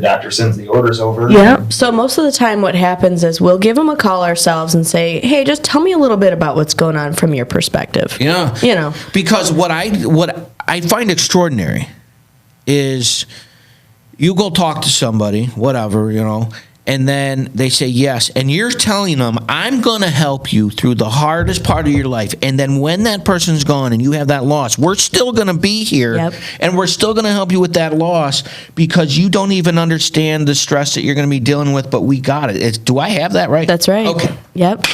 doctor sends the orders over. Yeah. So most of the time what happens is we'll give them a call ourselves and say, hey, just tell me a little bit about what's going on from your perspective. Yeah. You know. Because what I find extraordinary is you go talk to somebody, whatever, and then they say yes, and you're telling them, I'm going to help you through the hardest part of your life, and then when that person's gone and you have that loss, we're still going to be here, Yep. and we're still going to help you with that loss because you don't even understand the stress that you're going to be dealing with, but we got it. Do I have that right? That's right. Okay. Yep.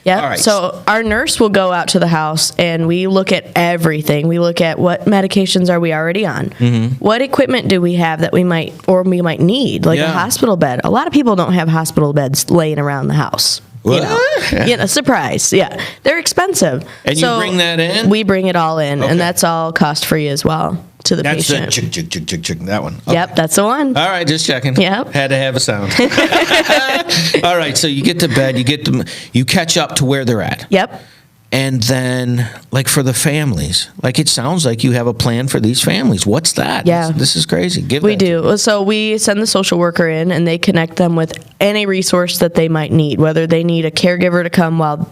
Yep. All right. So our nurse will go out to the house and we look at everything. We look at what medications are we already on? Mm-hmm. What equipment do we have that we might need, like a Yeah. hospital bed. A lot of people don't have hospital beds laying around the house. What? Surprise. Yeah. They're expensive. And you bring that in? We bring it all in, Okay. and that's all cost free as well to the That's patient. the that one. Okay. Yep, that's the one. All right, just checking. Yep. Had to have a sound. All right, so you get to bed, you catch up to where they're at. Yep. And then, like for the families, like it sounds like you have a plan for these families. What's that? Yeah. This is crazy. We do. So we send the social worker in and they connect them with any resource that they might need, whether they need a caregiver to come while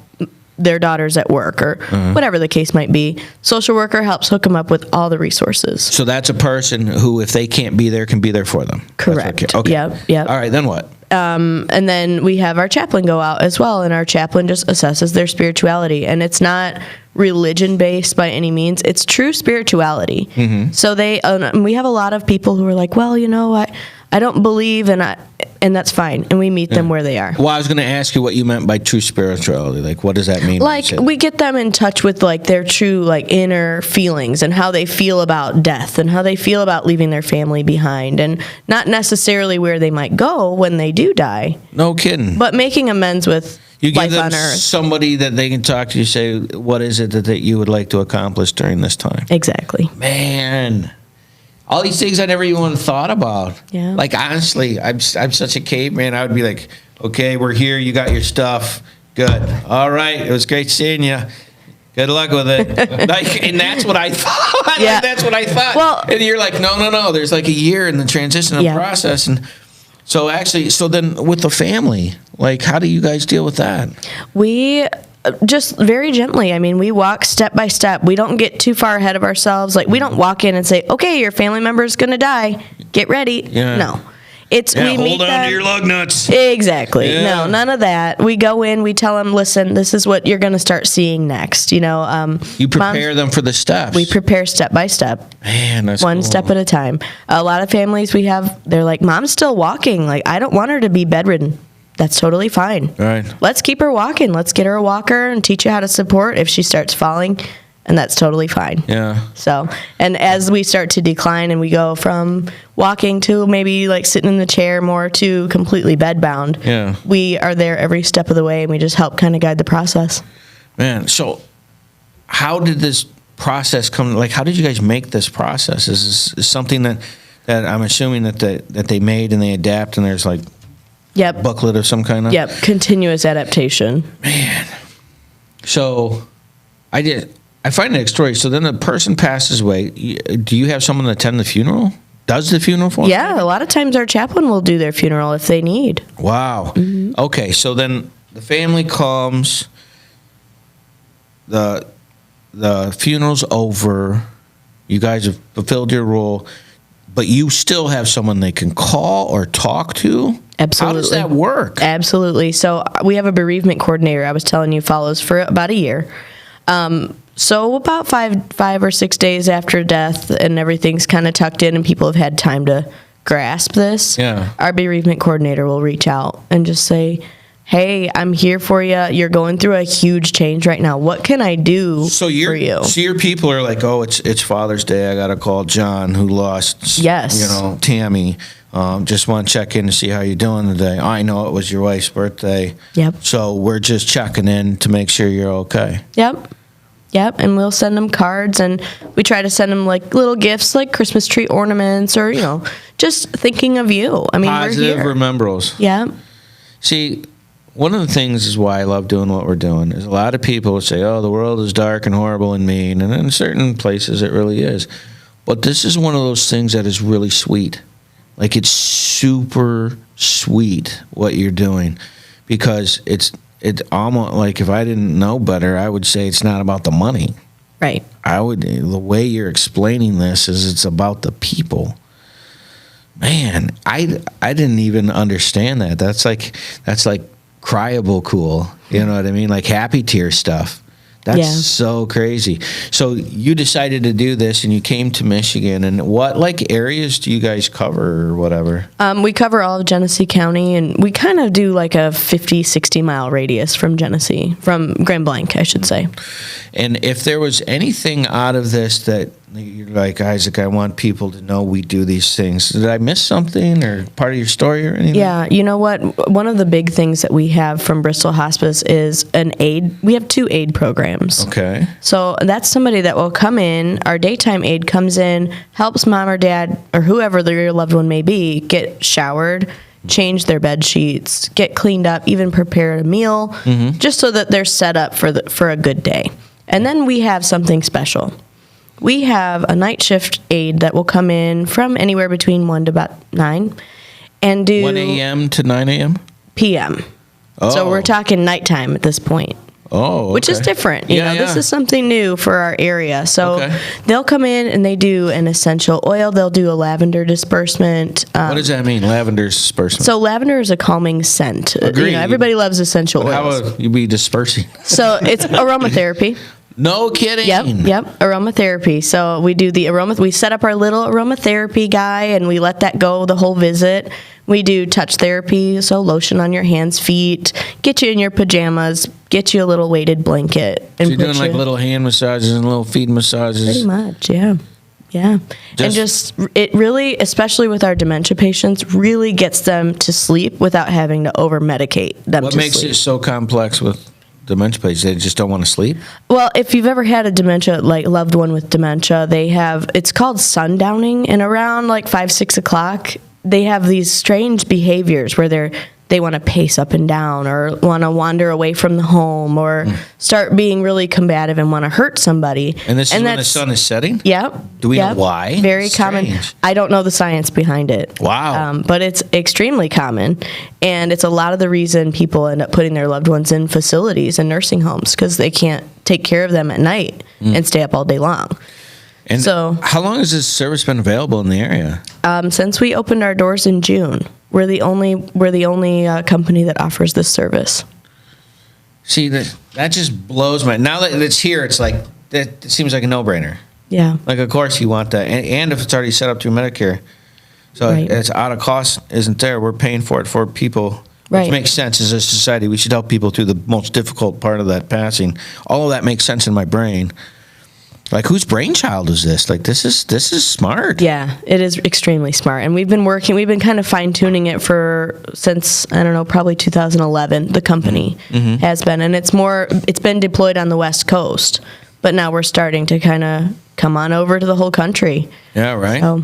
their daughter's at work or whatever the case might be. Social worker helps hook them up with all the resources. So that's a person who, if they can't be there, can be there for them. That's Correct. what- okay. Yep. All right, then what? And then we have our chaplain go out as well, and our chaplain just assesses their spirituality. And it's not religion based by any means; it's true spirituality. So we have a lot of people who are like, well, I don't believe, and that's fine. And we meet them where they are. Well, I was going to ask you what you meant by true spirituality. Like, what does that mean? when you Like say that? we get them in touch with like their true like inner feelings and how they feel about death and how they feel about leaving their family behind, and not necessarily where they might go when they do die, No kidding. but making amends with You give life them on earth. somebody that they can talk to. You say, what is it that you would like to accomplish during this time? Exactly. Man, all these things I never even thought about. Yeah. Like, honestly, I'm such a caveman. I would be like, okay, we're here. You got your stuff. Good. All right. It was great seeing you. Good luck with it. And that's what I thought. Yeah. That's what I thought. Well- and you're like, no. There's like a year in the transition of Yeah. process. And so then with the family, like, how do you guys deal with that? We just very gently. I mean, we walk step by step. We don't get too far ahead of ourselves. Like, we don't walk in and say, okay, your family member is going to die. Get ready. Yeah. No. It's Yeah, we meet hold on them. to your lug nuts. Exactly. Yeah. No, none of that. We go in, we tell them, listen, this is what you're going to start seeing next. You prepare them for the steps. We prepare step by step, Man, that's one cool. step at a time. A lot of families they're like, mom's still walking. Like, I don't want her to be bedridden. That's totally fine. Right. Let's keep her walking. Let's get her a walker and teach her how to support if she starts falling. And that's totally fine. Yeah. So, and as we start to decline and we go from walking to maybe like sitting in the chair more to completely bedbound, Yeah. we are there every step of the way and we just help kind of guide the process. Man, so how did this process come? Like, how did you guys make this process? Is this something that I'm assuming that they made and they adapt, and there's like Yep. booklet of some kind of? Yep. Continuous adaptation. So I find it extraordinary. So then the person passes away. Do you have someone attend the funeral? Does the funeral for them? Yeah. A lot of times our chaplain will do their funeral if they need. Wow. Okay, so then the family comes, the funeral's over, you guys have fulfilled your role, but you still have someone they can call or talk to? Absolutely. How does that work? Absolutely. So we have a bereavement coordinator, I was telling you, follows for about a year. So about five or 6 days after death and everything's kind of tucked in and people have had time to grasp this, Yeah. our bereavement coordinator will reach out and just say, hey, I'm here for you. You're going through a huge change right now. What can I do for you? So your people are like, oh, it's Father's Day. I got to call John who lost, Yes. Tammy. Just want to check in to see how you're doing today. I know it was your wife's birthday. Yep. So we're just checking in to make sure you're okay. Yep. Yep, and we'll send them cards, and we try to send them like little gifts, like Christmas tree ornaments, or just thinking of you. I mean, Positive we're here. remembrals. Yeah. See, one of the things is why I love doing what we're doing is a lot of people say, oh, the world is dark and horrible and mean, and in certain places it really is. But this is one of those things that is really sweet. Like, it's super sweet what you're doing, because it's almost like, if I didn't know better, I would say it's not about the money. Right. The way you're explaining this is it's about the people. Man, I didn't even understand that. That's like cryable cool. You know what I mean? Like happy tear stuff. That's so crazy. So you decided to do this, and you came to Michigan. And what areas do you guys cover or whatever? We cover all of Genesee County, and we kind of do like a 50, 60-mile radius from Genesee, from Grand Blanc, I should say. And if there was anything out of this that you're like, Isaac, I want people to know we do these things. Did I miss something or part of your story or anything? Yeah, you know what? One of the big things that we have from Bristol Hospice is an aid. We have 2 aid programs. Okay. So that's somebody that will come in. Our daytime aid comes in, helps mom or dad or whoever your loved one may be get showered, change their bed sheets, get cleaned up, even prepare a meal, just so that they're set up for a good day. And then we have something special. We have a night shift aide that will come in from anywhere between 1 to about 9 and do 1 a.m. to 9 a.m.? p.m. Oh. So we're talking nighttime at this point. Oh, okay. Which is different. You know, this is something new for our area. So they'll come in and they do an essential oil. They'll do a lavender disbursement. What does that mean, lavender disbursement? So lavender is a calming scent. Agreed. Everybody loves essential But oils. how would you be dispersing? So it's aromatherapy. No kidding. Yep, aromatherapy. So we do the we set up our little aromatherapy guy, and we let that go the whole visit. We do touch therapy, so lotion on your hands, feet, get you in your pajamas, get you a little weighted blanket. So you're doing like little hand massages and little feet massages? Pretty much, yeah. And it really, especially with our dementia patients, really gets them to sleep without having to over-medicate them to sleep. What makes it so complex with dementia patients? They just don't want to sleep? Well, if you've ever had a dementia, like loved one with dementia, it's called sundowning, and around like 5, 6 o'clock, they have these strange behaviors where they want to pace up and down, or want to wander away from the home, or start being really combative and want to hurt somebody. And this is when the sun is setting? Yep. Do we know why? Very common. I don't know the science behind it. Wow. But it's extremely common, and it's a lot of the reason people end up putting their loved ones in facilities and nursing homes, because they can't take care of them at night and stay up all day long. And so, how long has this service been available in the area? Since we opened our doors in June. We're the only company that offers this service. See, that just blows my. Now that it's here, it's like it seems like a no-brainer. Yeah. Like, of course you want that, and if it's already set up through Medicare, so it's out of cost, isn't there? We're paying for it for people. Which makes sense as a society. We should help people through the most difficult part of that passing. All of that makes sense in my brain. Like, whose brainchild is this? Like, this is smart. Yeah, it is extremely smart. And we've been kind of fine-tuning it since, I don't know, probably 2011, the company has been. And it's been deployed on the West Coast. But now we're starting to kind of come on over to the whole country. Yeah, right. So,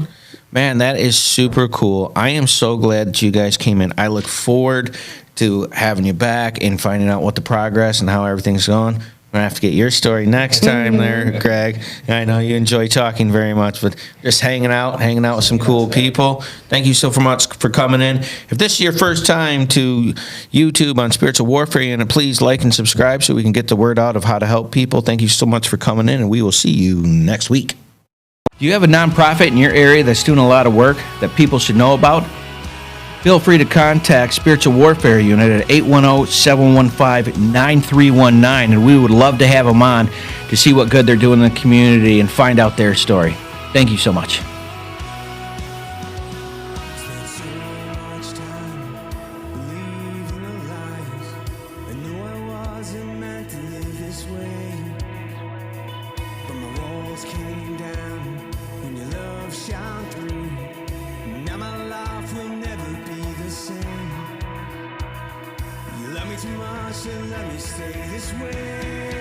man, that is super cool. I am so glad that you guys came in. I look forward to having you back and finding out what the progress and how everything's going. I'm going to have to get your story next time there, Greg. I know you enjoy talking very much, but just hanging out with some cool people. Thank you so much for coming in. If this is your first time to YouTube on Spiritual Warfare, and please like and subscribe so we can get the word out of how to help people. Thank you so much for coming in, and we will see you next week. Do you have a nonprofit in your area that's doing a lot of work that people should know about? Feel free to contact Spiritual Warfare Unit at 810-715-9319, and we would love to have them on to see what good they're doing in the community and find out their story. Thank you so much. Spent so much time believing the lies. I knew I wasn't meant to live this way, but my walls came down when your love shone through. Now my life will never be the same. You love me too much to let me stay this way.